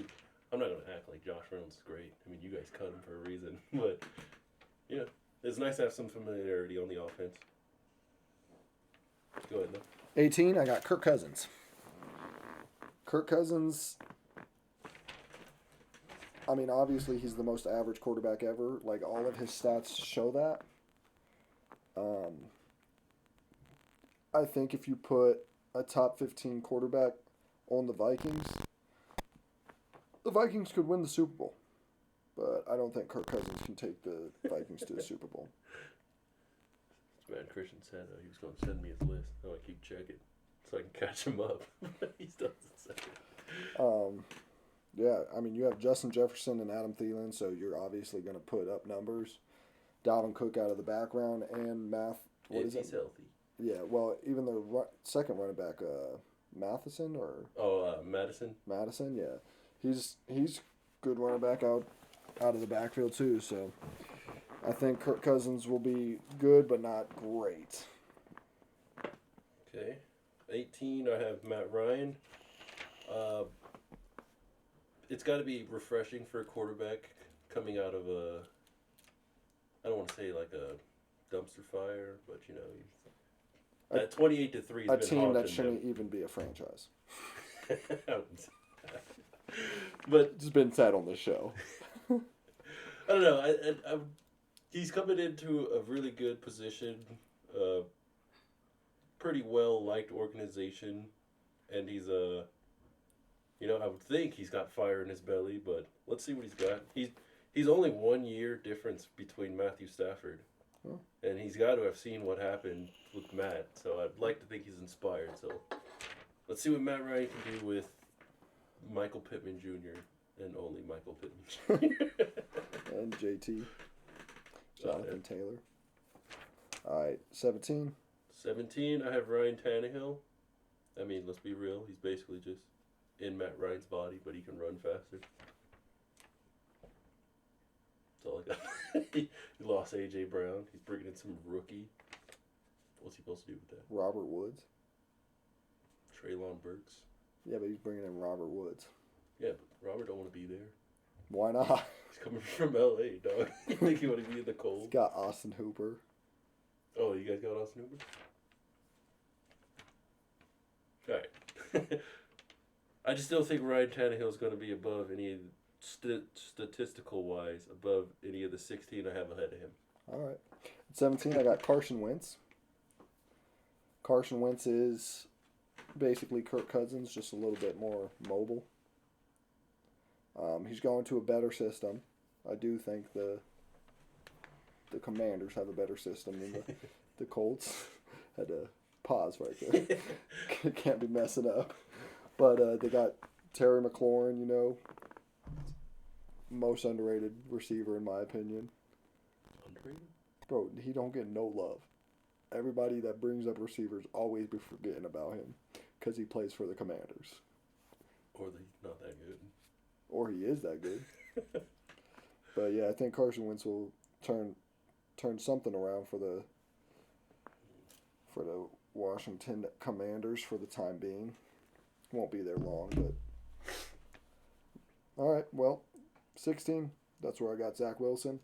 I'm not going to act like Josh Reynolds is great. I mean, you guys cut him for a reason. But, it's nice to have some familiarity on the offense. Go ahead, though. 18, I got Kirk Cousins. Kirk Cousins, I mean, obviously he's the most average quarterback ever. Like, all of his stats show that. I think if you put a top 15 quarterback on the Vikings could win the Super Bowl. But I don't think Kirk Cousins can take the Vikings to the Super Bowl. Man, Christian said he was going to send me his list. I want to keep checking so I can catch him up. He still doesn't say it. Yeah, I mean, you have Justin Jefferson and Adam Thielen, so you're obviously going to put up numbers. Dalvin Cook out of the background and If he's healthy. Yeah, well, even the second running back, Matheson or Madison. Madison, yeah, he's good running back out of the backfield too. So I think Kirk Cousins will be good, but not great. Okay, 18. I have Matt Ryan. It's got to be refreshing for a quarterback coming out of I don't want to say like a dumpster fire, but that 28-3 has a been team that shouldn't even be a franchise. But it's been said on the show. I don't know. He's coming into a really good position, pretty well liked organization, and he's I would think he's got fire in his belly, but let's see what he's got. He's only 1 year difference between Matthew Stafford. And he's got to have seen what happened with Matt, so I'd like to think he's inspired. So let's see what Matt Ryan can do with Michael Pittman Jr. and only Michael Pittman Jr. And JT. Jonathan Taylor. All right, 17. 17, I have Ryan Tannehill. I mean, let's be real. He's basically just in Matt Ryan's body, but he can run faster. That's all I got. He lost A.J. Brown. He's bringing in some rookie. What's he supposed to do with that? Robert Woods. Treylon Burks. Yeah, but he's bringing in Robert Woods. Yeah, but Robert don't want to be there. Why not? He's coming from L.A., dog. You think he want to be in the cold? He's got Austin Hooper. Oh, you guys got Austin Hooper? All right. I just don't think Ryan Tannehill is going to be above any statistical wise above any of the 16 I have ahead of him. All right. At 17, I got Carson Wentz. Carson Wentz is basically Kirk Cousins, just a little bit more mobile. He's going to a better system. I do think the Commanders have a better system than the Colts. Had to pause right there. Can't be messing up. But they got Terry McLaurin, most underrated receiver in my opinion. Underrated? Bro, he don't get no love. Everybody that brings up receivers always be forgetting about him because he plays for the Commanders. Or he's not that good. Or he is that good. But yeah, I think Carson Wentz will turn something around for the Washington Commanders for the time being. Won't be there long, but all right. Well, 16. That's where I got Zach Wilson.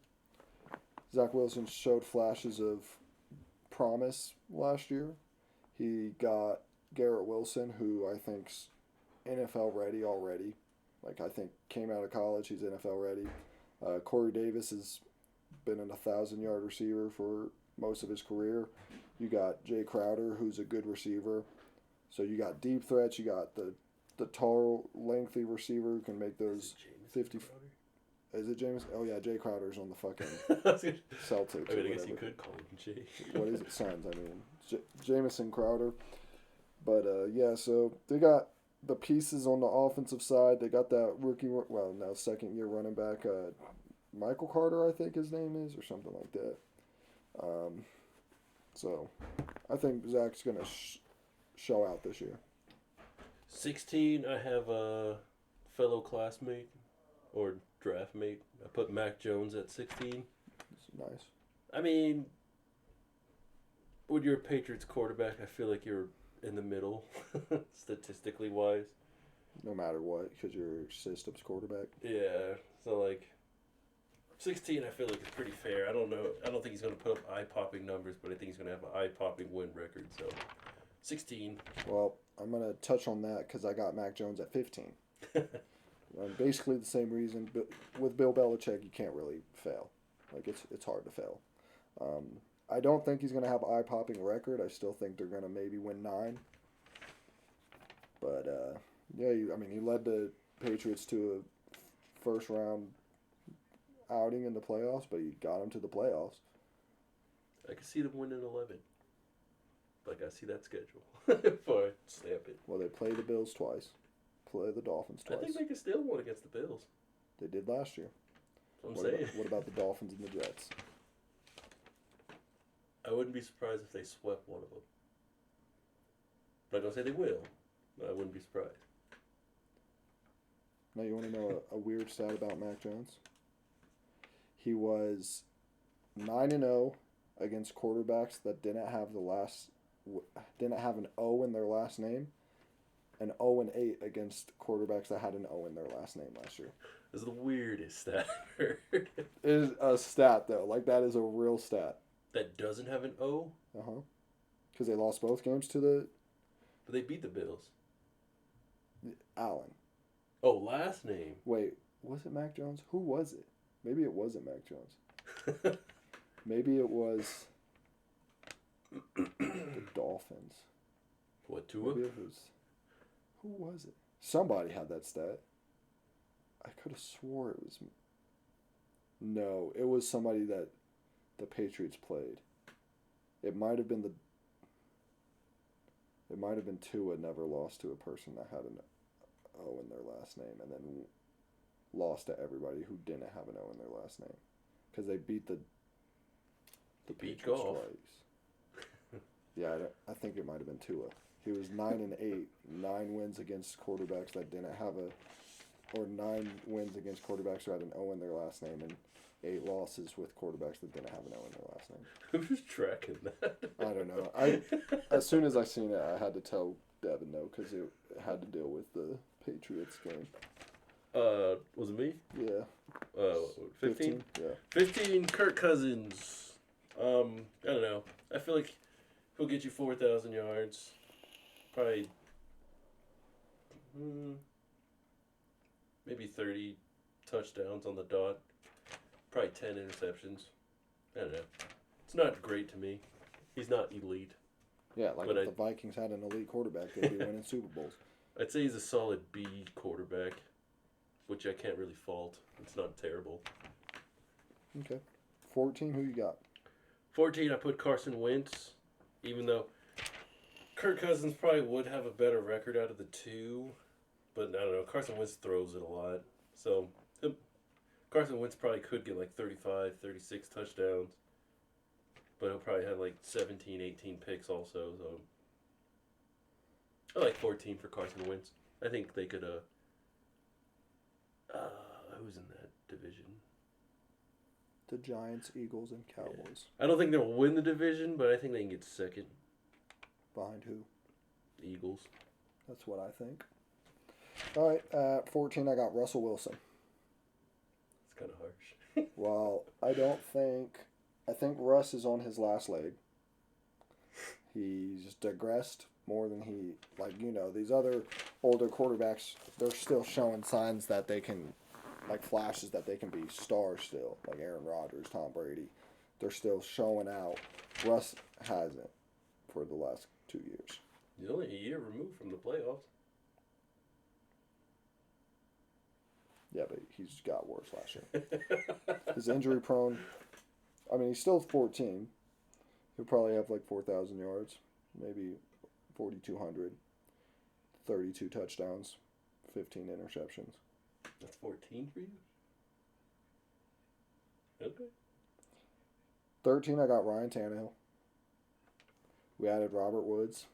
Zach Wilson showed flashes of promise last year. He got Garrett Wilson, who I think's NFL ready already. Like, I think came out of college, he's NFL ready. Corey Davis has been an 1,000-yard receiver for most of his career. You got Jay Crowder, who's a good receiver. So you got deep threats. You got the tall, lengthy receiver who can make those 50. Is it James? Oh yeah, Jay Crowder's on the fucking Celtics. I mean, I guess you could call him Jay. What is it? Suns. I mean, Jamison Crowder. But yeah, so they got the pieces on the offensive side. They got that now second year running back, Michael Carter, I think his name is, or something like that. Um, so I think Zach's gonna show out this year. 16, I have a fellow classmate or draft mate. I put Mac Jones at 16. It's nice. I mean, when you're a Patriots quarterback, I feel like you're in the middle, statistically wise. No matter what, because you're your system's quarterback. Yeah, so like 16, I feel like it's pretty fair. I don't know. I don't think he's going to put up eye-popping numbers, but I think he's going to have an eye-popping win record. So 16. Well, I'm gonna touch on that because I got Mac Jones at 15. Basically the same reason, but with Bill Belichick, you can't really fail. Like it's hard to fail. I don't think he's gonna have an eye-popping record. I still think they're gonna maybe win 9. But yeah, he led the Patriots to a first round outing in the playoffs, but he got them to the playoffs. I can see them winning 11. Like, I see that schedule before I stamp it. Well, they play the Bills twice, play the Dolphins twice. I think they can still win against the Bills. They did last year. I'm saying. What about the Dolphins and the Jets? I wouldn't be surprised if they swept one of them. I'm not going to say they will, but I wouldn't be surprised. Now, you want to know a weird stat about Mac Jones? He was 9-0 against quarterbacks that didn't have an O in their last name, and 0-8 against quarterbacks that had an O in their last name last year. This is the weirdest stat I've heard. It is a stat though. Like that is a real stat. That doesn't have an O? Because they lost both games to the But they beat the Bills. Allen. Oh, last name. Wait, was it Mac Jones? Who was it? Maybe it wasn't Mac Jones. Maybe it was the Dolphins. What, Tua? Maybe it was. Who was it? Somebody had that stat. I could have swore it was. No, it was somebody that the Patriots played. It might have been Tua never lost to a person that had an O in their last name, and then lost to everybody who didn't have an O in their last name, because they beat the Patriots twice. Yeah, I think it might have been Tua. He was 9-8, 9 wins against quarterbacks that didn't have or 9 wins against quarterbacks who had an O in their last name, and 8 losses with quarterbacks that didn't have an O in their last name. Who's tracking that? I don't know. As soon as I seen it, I had to tell Devin no, because it had to deal with the Patriots game. Was it me? Yeah. 15? Yeah. 15, Kirk Cousins. I don't know. I feel like he'll get you 4,000 yards. Probably maybe 30 touchdowns on the dot. Probably 10 interceptions. I don't know. It's not great to me. He's not elite. Yeah, like if the Vikings had an elite quarterback, they'd be winning Super Bowls. I'd say he's a solid B quarterback, which I can't really fault. It's not terrible. Okay. 14, who you got? 14, I put Carson Wentz, even though Kirk Cousins probably would have a better record out of the two, but I don't know. Carson Wentz throws it a lot. So Carson Wentz probably could get like 35, 36 touchdowns, but he'll probably have like 17, 18 picks also. So I like 14 for Carson Wentz. I think they could, who's in that division? The Giants, Eagles, and Cowboys. Yeah. I don't think they'll win the division, but I think they can get second. Behind who? Eagles. That's what I think. All right, at 14, I got Russell Wilson. It's kind of harsh. Well, I think Russ is on his last leg. He's digressed more than these other older quarterbacks, they're still showing signs that they can, like flashes that they can be stars still, like Aaron Rodgers, Tom Brady. They're still showing out. Russ hasn't for the last 2 years. He's only a year removed from the playoffs. Yeah, but he's got worse last year. He's injury prone. I mean, he's still 14. He'll probably have like 4,000 yards, maybe 4,200, 32 touchdowns, 15 interceptions. That's 14 for you? Okay. 13, I got Ryan Tannehill. We added Robert Woods.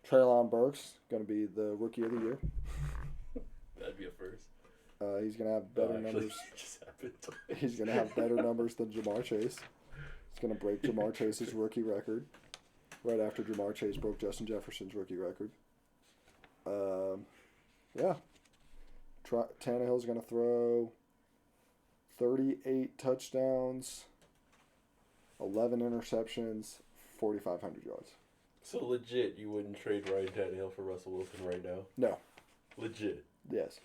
Treylon Burks, going to be the Rookie of the Year. That'd be a first. He's going to have better numbers. Just happened. He's going to have better numbers than Jamar Chase. He's going to break Jamar Chase's rookie record right after Jamar Chase broke Justin Jefferson's rookie record. Yeah. Tannehill's going to throw 38 touchdowns, 11 interceptions, 4,500 yards. So legit, you wouldn't trade Ryan Tannehill for Russell Wilson right now? No. Legit. Yes.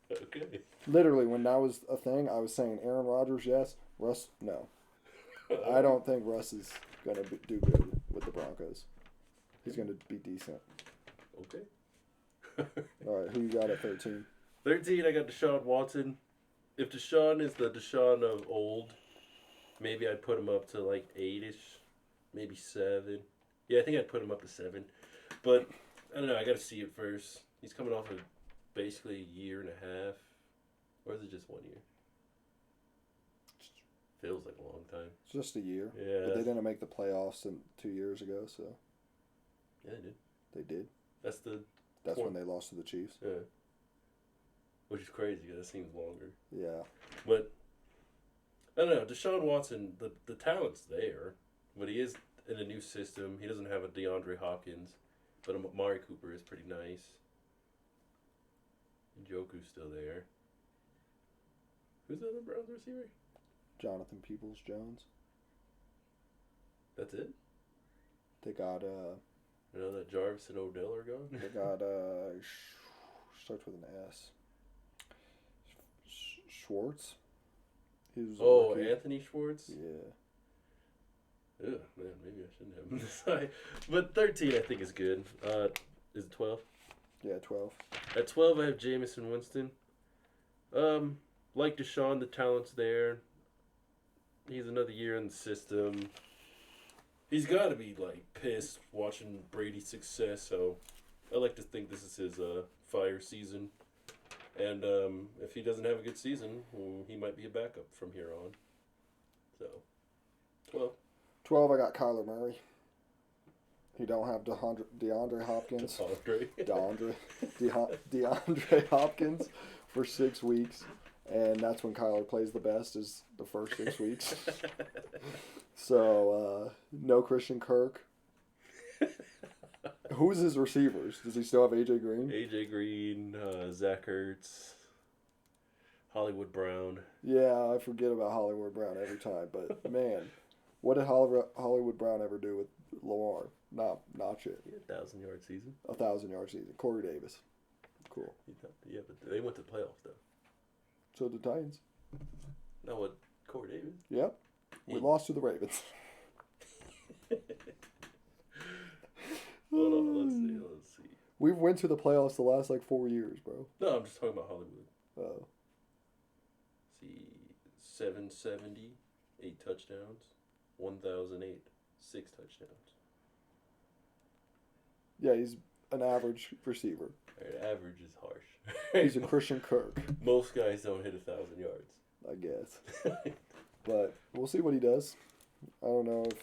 Okay. Literally, when that was a thing, I was saying Aaron Rodgers, yes. Russ, no. I don't think Russ is going to do good with the Broncos. He's going to be decent. Okay. All right, who you got at 13? 13, I got Deshaun Watson. If Deshaun is the Deshaun of old, maybe I'd put him up to like 8-ish, maybe 7. Yeah, I think I'd put him up to 7. But, I don't know, I got to see it first. He's coming off of basically a year and a half. Or is it just 1 year? Feels like a long time. It's just a year. Yeah. But they didn't make the playoffs 2 years ago, so. Yeah, they did. They did. That's when they lost to the Chiefs. Yeah. Which is crazy because that seems longer. Yeah. But, I don't know, Deshaun Watson, the talent's there, but he is in a new system. He doesn't have a DeAndre Hopkins, but Amari Cooper is pretty nice. Njoku's still there. Who's the other Browns receiver? Jonathan Peoples-Jones. That's it? They got, Now that Jarvis and Odell are gone? they got, starts with an S. Schwartz. He was a rookie. Anthony Schwartz? Yeah. Ugh, man, maybe I shouldn't have him this high. But 13 I think is good. Is it 12? Yeah, 12. At 12 I have Jameson Winston. Like Deshaun, the talent's there. He's another year in the system. He's got to be like pissed watching Brady's success, so I like to think this is his fire season. And if he doesn't have a good season, he might be a backup from here on. So, 12. 12, I got Kyler Murray. He don't have DeAndre Hopkins. DeAndre Hopkins for 6 weeks. And that's when Kyler plays the best, is the first 6 weeks. So, no Christian Kirk. Who's his receivers? Does he still have A.J. Green? A.J. Green, Zach Ertz, Hollywood Brown. Yeah, I forget about Hollywood Brown every time. But, man, what did Hollywood Brown ever do with Lamar? Not shit. He had a 1,000-yard season. 1,000-yard season. Corey Davis. Cool. Yeah, but they went to the playoffs, though. So did the Titans. No, what? Corey Davis? Yep. We lost to the Ravens. Hold on, let's see. We've went to the playoffs the last 4 years, bro. No, I'm just talking about Hollywood. Oh. See, 770, 8 touchdowns, 1,008, 6 touchdowns. Yeah, he's an average receiver. Right, average is harsh. He's a Christian Kirk. Most guys don't hit 1,000 yards. I guess. But we'll see what he does. I don't know if...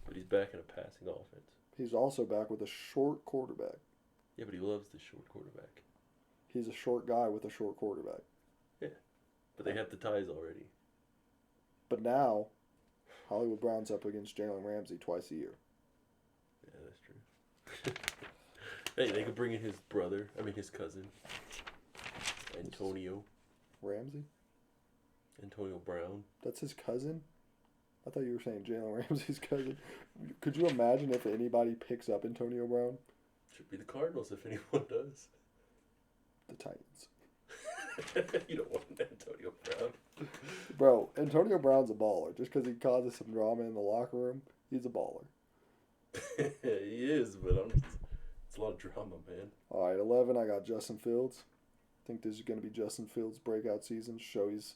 But he's back in a passing offense. He's also back with a short quarterback. Yeah, but he loves the short quarterback. He's a short guy with a short quarterback. Yeah. But they have the ties already. But now, Hollywood Brown's up against Jalen Ramsey twice a year. Yeah, that's true. Hey, they could bring in his brother. His cousin. Antonio. Ramsey? Antonio Brown. That's his cousin? I thought you were saying Jalen Ramsey's cousin. Could you imagine if anybody picks up Antonio Brown? Should be the Cardinals if anyone does. The Titans. You don't want Antonio Brown. Bro, Antonio Brown's a baller. Just because he causes some drama in the locker room, he's a baller. He is, but it's a lot of drama, man. All right, 11, I got Justin Fields. I think this is going to be Justin Fields' breakout season. Show he's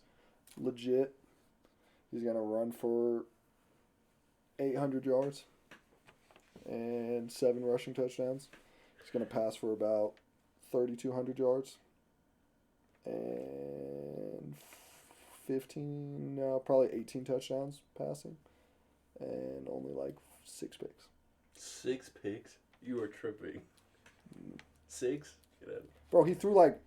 legit. He's going to run for 800 yards and 7 rushing touchdowns. He's going to pass for about 3,200 yards and 15, no, probably 18 touchdowns passing and only like 6 picks. 6 picks? You are tripping. 6? Get out of here. Bro, he threw like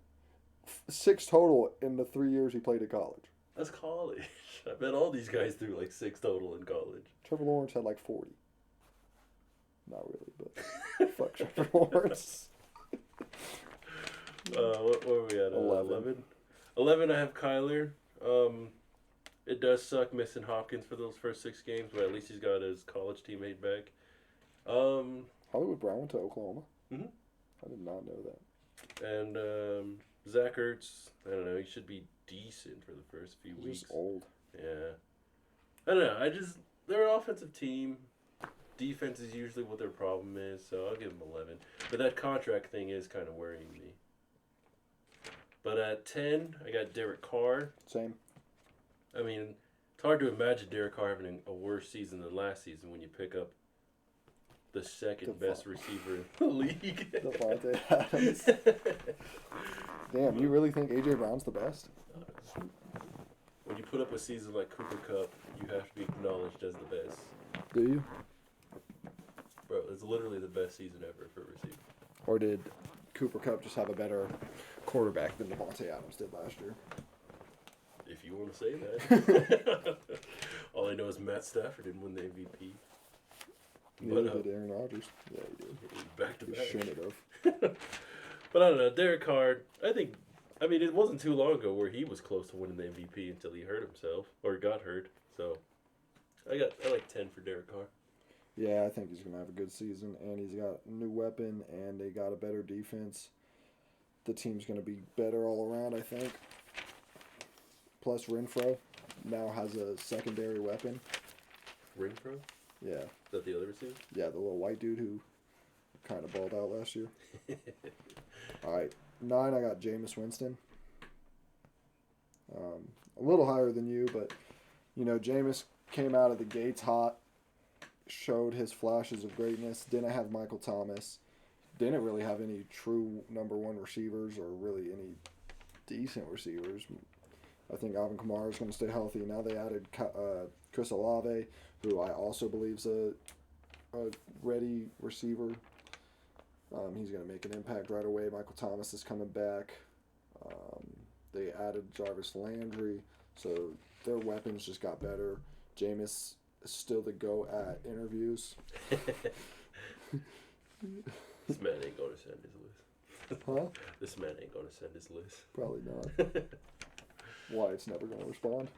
6 total in the 3 years he played at college. That's college. I bet all these guys threw like 6 total in college. Trevor Lawrence had like 40. Not really, but fuck Trevor Lawrence. What were we at? 11? 11, I have Kyler. It does suck missing Hopkins for those first 6 games, but at least he's got his college teammate back. Hollywood Brown went to Oklahoma. Mhm. I did not know that. And Zach Ertz, I don't know, he should be decent for the first few He's weeks. just old. Yeah. I don't know. They're an offensive team. Defense is usually what their problem is, so I'll give them 11. But that contract thing is kind of worrying me. But at 10, I got Derek Carr. Same. I mean, it's hard to imagine Derek Carr having a worse season than last season when you pick up the second best receiver in the league. Devontae Adams. Damn, you really think A.J. Brown's the best? When you put up a season like Cooper Kupp, you have to be acknowledged as the best. Do you? Bro, it's literally the best season ever for a receiver. Or did Cooper Kupp just have a better quarterback than Devontae Adams did last year? If you want to say that. All I know is Matt Stafford didn't win the MVP. Neither did Aaron Rodgers. Yeah, he did. Back to He back. shouldn't have. But I don't know, Derek Carr, I mean, it wasn't too long ago where he was close to winning the MVP until he hurt himself, or got hurt. So, I like 10 for Derek Carr. Yeah, I think he's going to have a good season, and he's got a new weapon, and they got a better defense. The team's going to be better all around, I think. Plus, Renfro now has a secondary weapon. Renfro? Yeah. Is that the other receiver? Yeah, the little white dude who kind of balled out last year. All right, 9, I got Jameis Winston. A little higher than you, but, Jameis came out of the gates hot, showed his flashes of greatness, didn't have Michael Thomas, didn't really have any true number 1 receivers or really any decent receivers. I think Alvin Kamara is going to stay healthy. Now they added Chris Olave, who I also believe is a ready receiver. He's going to make an impact right away. Michael Thomas is coming back. They added Jarvis Landry, so their weapons just got better. Jameis is still the go at interviews. This man ain't going to send his list. Huh? This man ain't going to send his list. Probably not. Why, it's never going to respond.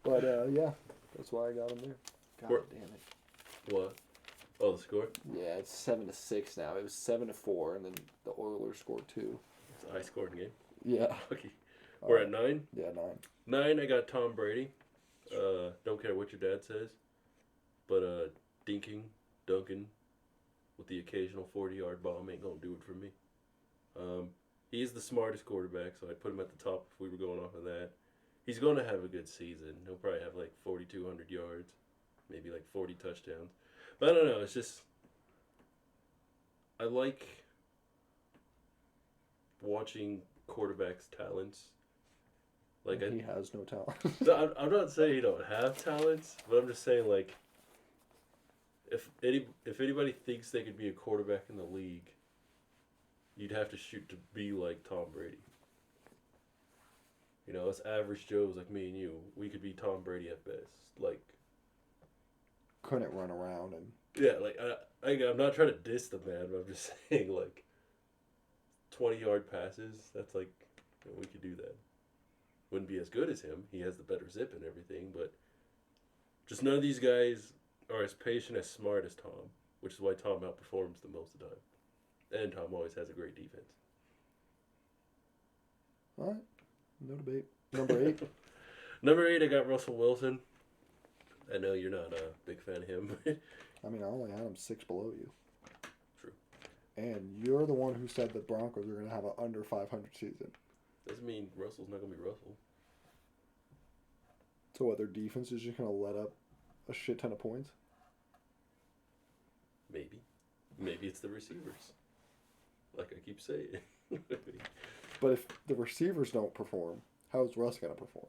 But, yeah, that's why I got him there. God damn it. What? Oh, the score? Yeah, it's 7-6 now. It was 7-4, and then the Oilers scored 2. It's a high scoring game. Yeah. Okay. We're at 9? Yeah, 9. 9, I got Tom Brady. Don't care what your dad says. But dunking with the occasional 40-yard bomb ain't going to do it for me. He's the smartest quarterback, so I'd put him at the top if we were going off of that. He's going to have a good season. He'll probably have like 4,200 yards, maybe like 40 touchdowns. But I don't know, it's just, I like watching quarterbacks' talents. Like He has no talent. I'm not saying you don't have talents, but I'm just saying, like, if anybody thinks they could be a quarterback in the league, you'd have to shoot to be like Tom Brady. Us average Joes like me and you, we could be Tom Brady at best. Like, couldn't run around and yeah, like I'm not trying to diss the man, but I'm just saying, like, 20-yard passes. That's like, we could do that. Wouldn't be as good as him. He has the better zip and everything, but just none of these guys are as patient, as smart as Tom, which is why Tom outperforms the most of the time. And Tom always has a great defense. all right, no debate. Number 8. Number 8, I got Russell Wilson. I know you're not a big fan of him. I mean, I only had him 6 below you. True. And you're the one who said the Broncos are going to have an under 500 season. Doesn't mean Russell's not going to be Russell. So what, their defense is just going to let up a shit ton of points? Maybe. Maybe it's the receivers. Like I keep saying. But if the receivers don't perform, how is Russ going to perform?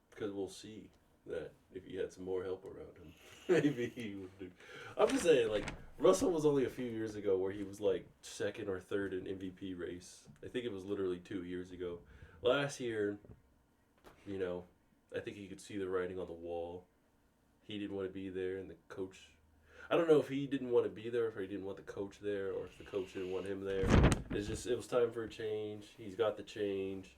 Because we'll see that if he had some more help around him, maybe he would do. I'm just saying, like, Russell was only a few years ago where he was, like, second or third in MVP race. I think it was literally 2 years ago. Last year, you know, I think he could see the writing on the wall. He didn't want to be there, and the coach... I don't know if he didn't want to be there, or if he didn't want the coach there, or if the coach didn't want him there. It's just, it was time for a change. He's got the change.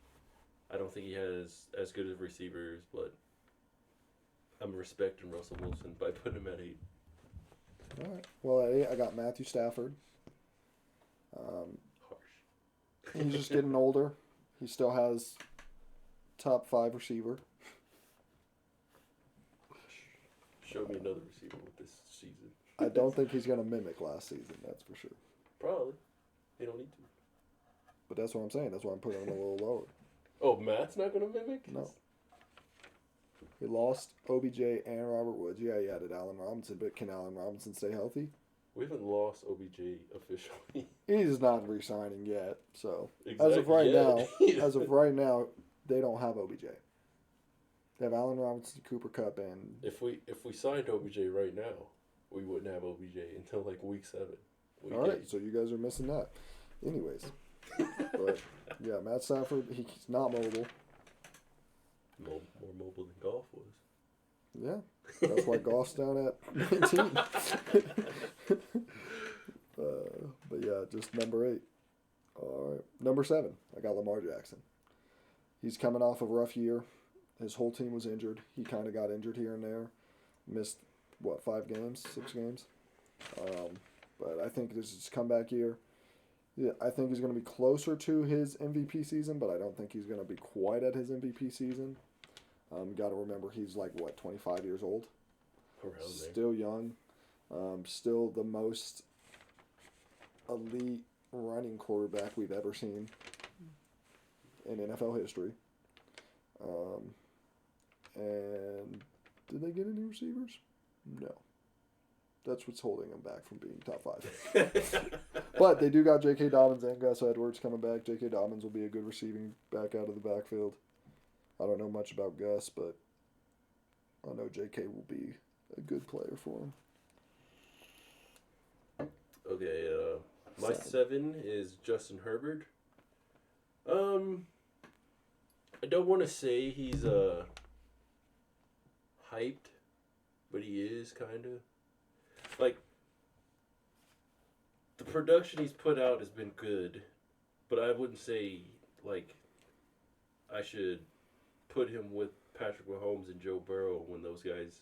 I don't think he has as good of receivers, but I'm respecting Russell Wilson by putting him at 8. All right. Well, at 8, I got Matthew Stafford. Harsh. He's just getting older. He still has top 5 receiver. Show me another receiver with this season. I don't think he's going to mimic last season, that's for sure. Probably. He don't need to. But that's what I'm saying. That's why I'm putting him a little lower. Oh, Matt's not going to mimic? No. He lost OBJ and Robert Woods. Yeah, he added Allen Robinson, but can Allen Robinson stay healthy? We haven't lost OBJ officially. He's not re-signing yet. So Exactly. as of right now, they don't have OBJ. They have Allen Robinson, Cooper Kupp, and If we signed OBJ right now, we wouldn't have OBJ until like week 7. All right, so you guys are missing that. Anyways, but yeah, Matt Stafford, he's not mobile. More mobile than Golf was. Yeah, that's why Goff's down at 19. But yeah, just number 8. All right, number 7, I got Lamar Jackson. He's coming off a rough year. His whole team was injured. He kind of got injured here and there. Missed, 5 games, 6 games? But I think this is his comeback year. Yeah, I think he's going to be closer to his MVP season, but I don't think he's going to be quite at his MVP season. Got to remember, he's like, 25 years old? Around there. Still young. Still the most elite running quarterback we've ever seen in NFL history. And did they get any receivers? No. That's what's holding them back from being top 5. But they do got J.K. Dobbins and Gus Edwards coming back. J.K. Dobbins will be a good receiving back out of the backfield. I don't know much about Gus, but I know J.K. will be a good player for him. Okay, my 7 is Justin Herbert. I don't want to say he's hyped, but he is kind of. Like, the production he's put out has been good, but I wouldn't say, like, I should put him with Patrick Mahomes and Joe Burrow when those guys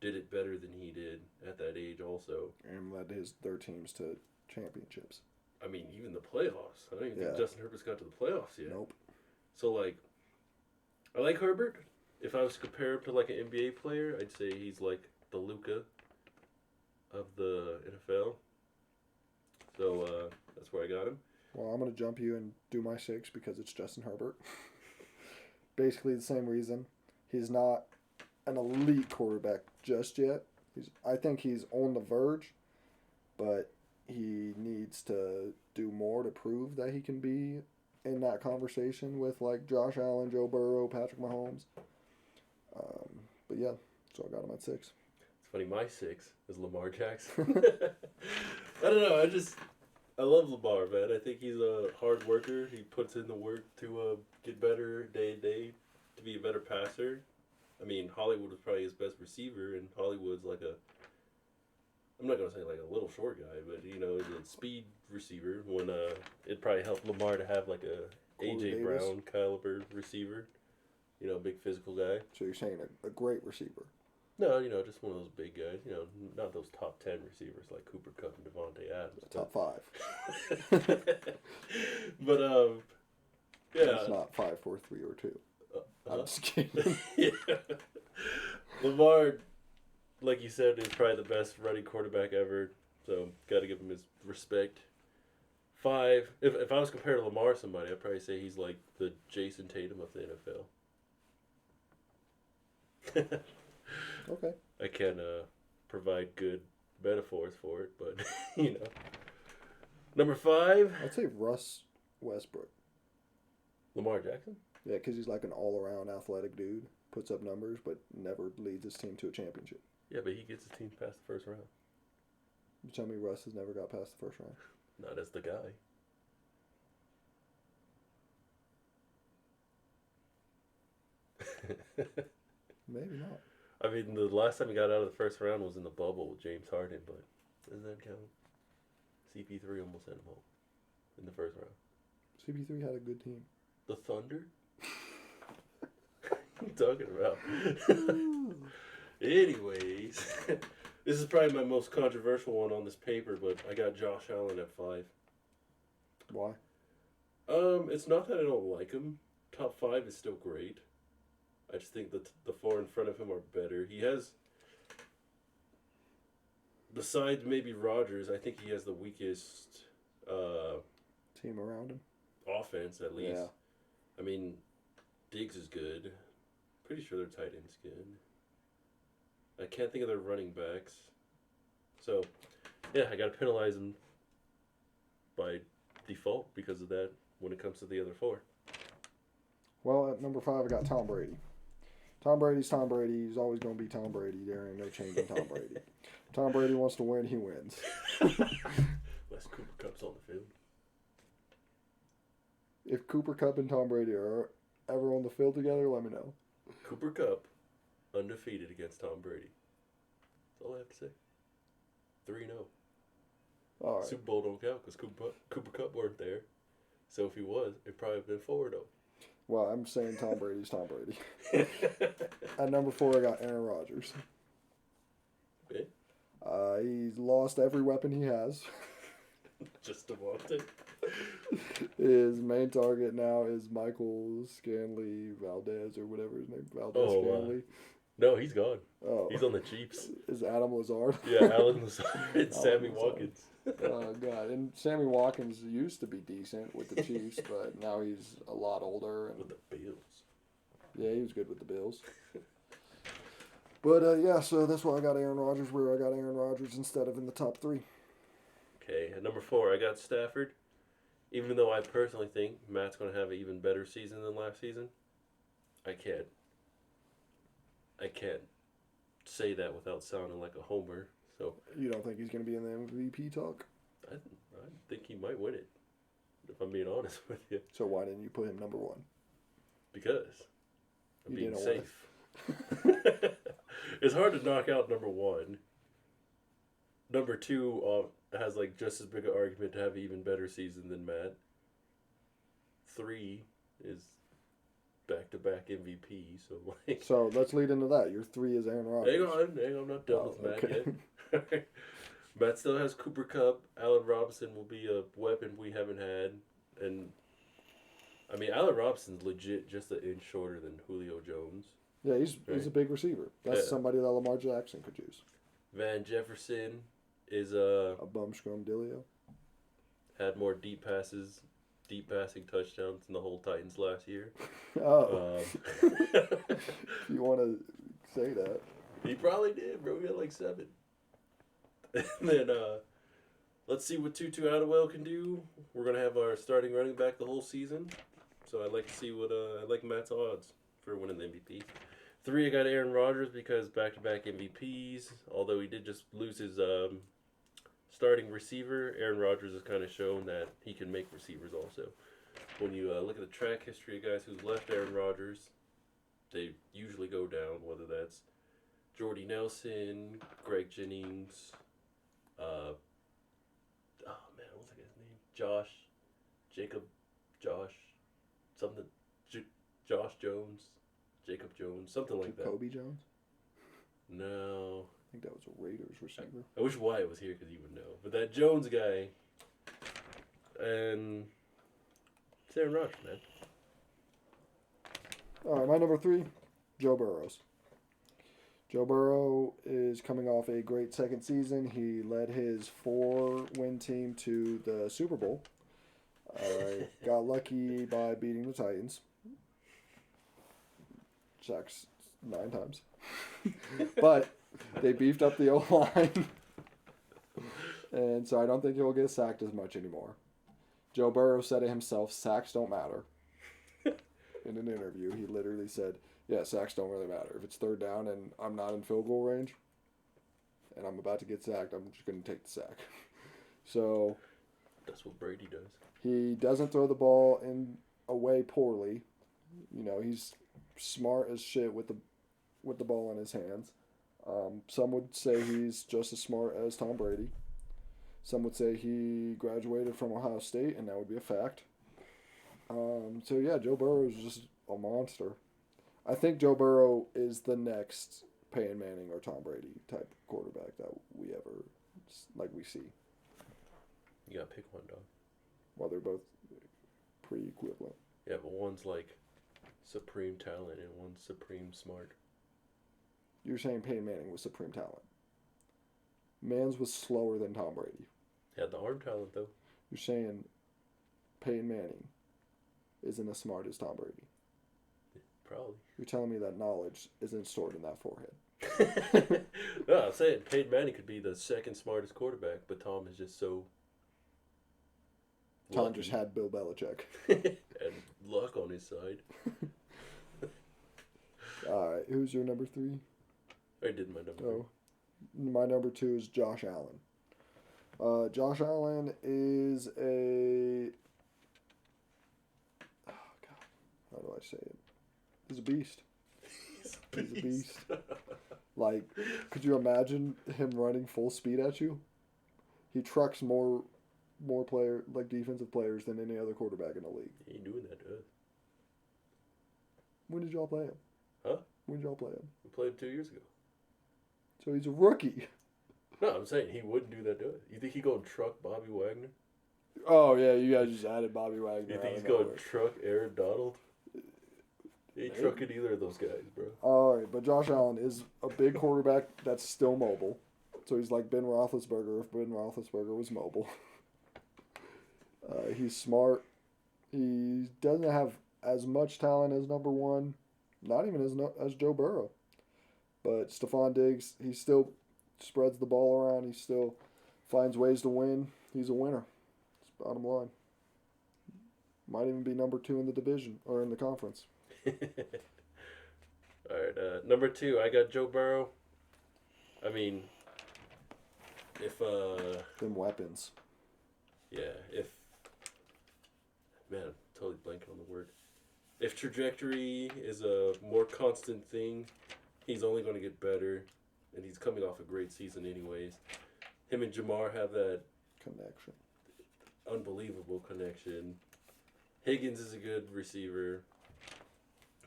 did it better than he did at that age also. And led their teams to championships. I mean, even the playoffs. I don't even think Justin Herbert's got to the playoffs yet. Nope. So, like, I like Herbert. If I was to compare him to, like, an NBA player, I'd say he's, like, the Luka of the NFL. So, that's where I got him. Well, I'm going to jump you and do my 6 because it's Justin Herbert. Basically the same reason. He's not an elite quarterback just yet. I think he's on the verge, but he needs to do more to prove that he can be in that conversation with, like, Josh Allen, Joe Burrow, Patrick Mahomes. But yeah, so I got him at 6. It's funny, my 6 is Lamar Jackson. I don't know, I love Lamar, man. I think he's a hard worker. He puts in the work to get better day to day, to be a better passer. I mean, Hollywood was probably his best receiver, and Hollywood's like I'm not going to say like a little short guy, but, you know, he's a speed receiver when it'd probably help Lamar to have like a A.J. Brown caliber receiver. You know, big physical guy. So you're saying a great receiver? No, you know, just one of those big guys. You know, not those top 10 receivers like Cooper Kupp and Devontae Adams. Top 5. But, yeah. It's not 5, 4, 3, or 2. I'm just kidding. Yeah. Lamar, like you said, is probably the best running quarterback ever. So, got to give him his respect. 5. If I was comparing Lamar to somebody, I'd probably say he's like the Jason Tatum of the NFL. Okay. I can provide good metaphors for it, but you know. Number 5, I'd say Russ Westbrook. Lamar Jackson. Yeah, because he's like an all-around athletic dude. Puts up numbers, but never leads his team to a championship. Yeah, but he gets his team past the first round. You tell me Russ has never got past the first round? Not as the guy. Maybe not. I mean, the last time he got out of the first round was in the bubble with James Harden, but does that count? CP3 almost sent him home in the first round. CP3 had a good team. The Thunder? What are you talking about? Anyways, this is probably my most controversial one on this paper, but I got Josh Allen at 5. Why? It's not that I don't like him. Top 5 is still great. I just think that the 4 in front of him are better. He has, besides maybe Rodgers, I think he has the weakest Team around him. offense, at least. Yeah. I mean, Diggs is good. Pretty sure their tight end's good. I can't think of their running backs. So, yeah, I got to penalize them by default because of that when it comes to the other 4. Well, at number 5, I got Tom Brady. Tom Brady's Tom Brady. He's always going to be Tom Brady. There ain't no changing Tom Brady. Tom Brady wants to win, he wins. Unless Cooper Kupp's on the field. If Cooper Kupp and Tom Brady are ever on the field together, let me know. Cooper Kupp, undefeated against Tom Brady. That's all I have to say. 3-0. All right. Super Bowl don't count because Cooper Kupp weren't there. So if he was, it'd probably have been 4-0. Well, I'm saying Tom Brady's Tom Brady. At number 4, I got Aaron Rodgers. Okay. He's lost every weapon he has. Just Devontae. His main target now is Michael Scanley Valdez or whatever his name. Valdez Oh, Scanley. No, he's gone. Oh. He's on the Chiefs. Is Adam Lazard? Yeah, Alan Lazard and Sammy Lazard. Watkins. Oh, God. And Sammy Watkins used to be decent with the Chiefs, but now he's a lot older. And With the Bills. yeah, he was good with the Bills. But, yeah, so that's why I got Aaron Rodgers where I got Aaron Rodgers instead of in the top 3. Okay, at number 4, I got Stafford. Even though I personally think Matt's going to have an even better season than last season, I can't say that without sounding like a homer. So You don't think he's going to be in the MVP talk? I think he might win it, if I'm being honest with you. So why didn't you put him number 1? Because I'm You being didn't safe. It's hard to knock out number 1. Number 2 has like just as big an argument to have an even better season than Matt. 3 is back-to-back MVP, so like... So let's lead into that. Your 3 is Aaron Rodgers. Hang on, I'm not done with Matt yet. Matt still has Cooper Kupp. Allen Robinson will be a weapon we haven't had. And, I mean, Allen Robinson's legit just an inch shorter than Julio Jones. Yeah, he's a big receiver. That's somebody that Lamar Jackson could use. Van Jefferson is a bum scrum dealio. had more deep passing touchdowns than the whole Titans last year. Oh. If you want to say that. He probably did, bro. He had like 7. And then let's see what Tutu Atwell can do. We're gonna have our starting running back the whole season, so I'd like to see what I like Matt's odds for winning the MVP. 3, I got Aaron Rodgers because back-to-back MVPs. Although he did just lose his starting receiver, Aaron Rodgers has kind of shown that he can make receivers also. When you look at the track history of guys who's left Aaron Rodgers, they usually go down, whether that's Jordy Nelson, Greg Jennings, what's that guy's name? Josh Jones, Jacob Jones, something like that. Kobe Jones? No. I think that was a Raiders receiver. I wish Wyatt was here because he would know. But that Jones guy, and it's Aaron Rodgers, man. All right, my number 3, Joe Burrows. Joe Burrow is coming off a great second season. He led his 4-win team to the Super Bowl. Got lucky by beating the Titans. Sacks 9 times. But they beefed up the O-line. And so I don't think he'll get sacked as much anymore. Joe Burrow said it himself, sacks don't matter. In an interview, he literally said, yeah, sacks don't really matter. If it's third down and I'm not in field goal range and I'm about to get sacked, I'm just going to take the sack. So that's what Brady does. He doesn't throw the ball away poorly. You know, he's smart as shit with the ball in his hands. Some would say he's just as smart as Tom Brady. Some would say he graduated from Ohio State, and that would be a fact. So yeah, Joe Burrow is just a monster. I think Joe Burrow is the next Peyton Manning or Tom Brady type quarterback that we see. You gotta pick one, dog. Well, they're both pretty equivalent. Yeah, but one's like supreme talent and one's supreme smart. You're saying Peyton Manning was supreme talent. Mans was slower than Tom Brady. He had the arm talent, though. You're saying Peyton Manning isn't as smart as Tom Brady. Probably. You're telling me that knowledge isn't stored in that forehead. No, I'm saying Peyton Manning could be the second smartest quarterback, but Tom is just so... Tom just had Bill Belichick. And luck on his side. All right, who's your number 3? I did my number 3. My number 2 is Josh Allen. Josh Allen is a... Oh, God. How do I say it? He's a beast. He's a beast. Like, could you imagine him running full speed at you? He trucks more defensive players than any other quarterback in the league. He ain't doing that to us. When did y'all play him? Huh? When did y'all play him? We played him 2 years ago. So he's a rookie. No, I'm saying he wouldn't do that to us. You think he'd go and truck Bobby Wagner? Oh, yeah, you guys just added Bobby Wagner. You think he's going to truck Aaron Donald? He ain't trucking either of those guys, bro. All right, but Josh Allen is a big quarterback that's still mobile. So he's like Ben Roethlisberger if Ben Roethlisberger was mobile. He's smart. He doesn't have as much talent as number 1, not even as Joe Burrow. But Stephon Diggs, he still spreads the ball around. He still finds ways to win. He's a winner. It's bottom line. Might even be number 2 in the division or in the conference. All right, number 2, I got Joe Burrow. I mean, if them weapons. Yeah, man, I'm totally blanking on the word. If trajectory is a more constant thing, he's only going to get better, and he's coming off a great season anyways. Him and Jamar have that connection. Unbelievable connection. Higgins is a good receiver.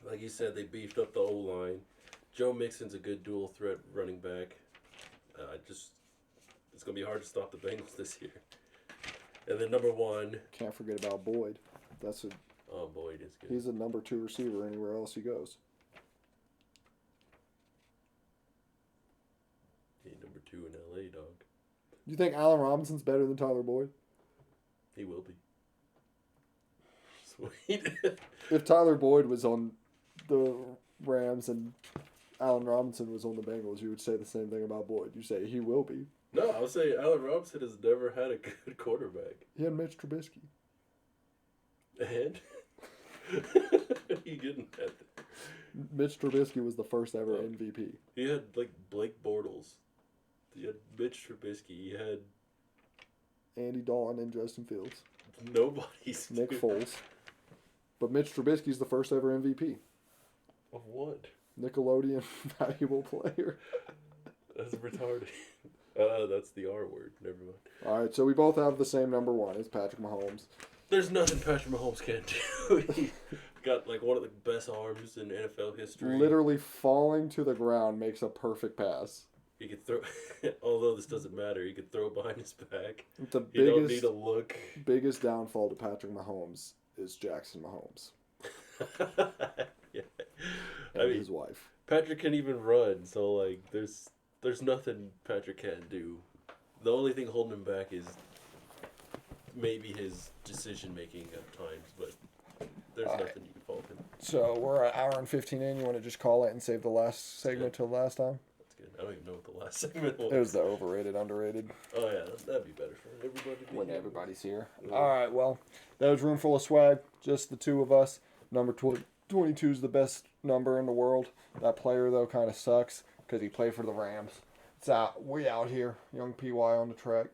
Like you said, they beefed up the O-line. Joe Mixon's a good dual threat running back. It's going to be hard to stop the Bengals this year. And then number 1. Can't forget about Boyd. Boyd is good. He's a number 2 receiver anywhere else he goes. He's number 2 in LA, dog. You think Allen Robinson's better than Tyler Boyd? He will be. Sweet. If Tyler Boyd was on the Rams and Allen Robinson was on the Bengals, you would say the same thing about Boyd. You say he will be. No, I would say Allen Robinson has never had a good quarterback. He had Mitch Trubisky. And? He getting at that. Mitch Trubisky was the first ever MVP. He had, like, Blake Bortles. He had Mitch Trubisky. He had... Andy Dalton and Justin Fields. Nobody's... Nick Foles. But Mitch Trubisky's the first ever MVP. Of what? Nickelodeon valuable player. That's retarded. That's the R word. Never mind. All right, so we both have the same number 1. It's Patrick Mahomes. There's nothing Patrick Mahomes can't do. He got like one of the best arms in NFL history. Literally falling to the ground makes a perfect pass. He could throw, although this doesn't matter, he could throw it behind his back. The you don't need a look. Biggest downfall to Patrick Mahomes is Jackson Mahomes. Yeah. And his wife. Patrick can even run, so like there's nothing Patrick can't do. The only thing holding him back is maybe his decision making at times, but there's nothing you can fault him. So we're an hour and 15 in. You want to just call it and save the last segment till last time? That's good. I don't even know what the last segment was. It was the overrated, underrated. Oh yeah, that'd be better for everybody. To be When here. everybody's here. Yeah. All right, well, that was Room Full of Swag. Just the two of us. Number 22 is the best number in the world. That player, though, kind of sucks because he played for the Rams. We out here. Young PY on the track.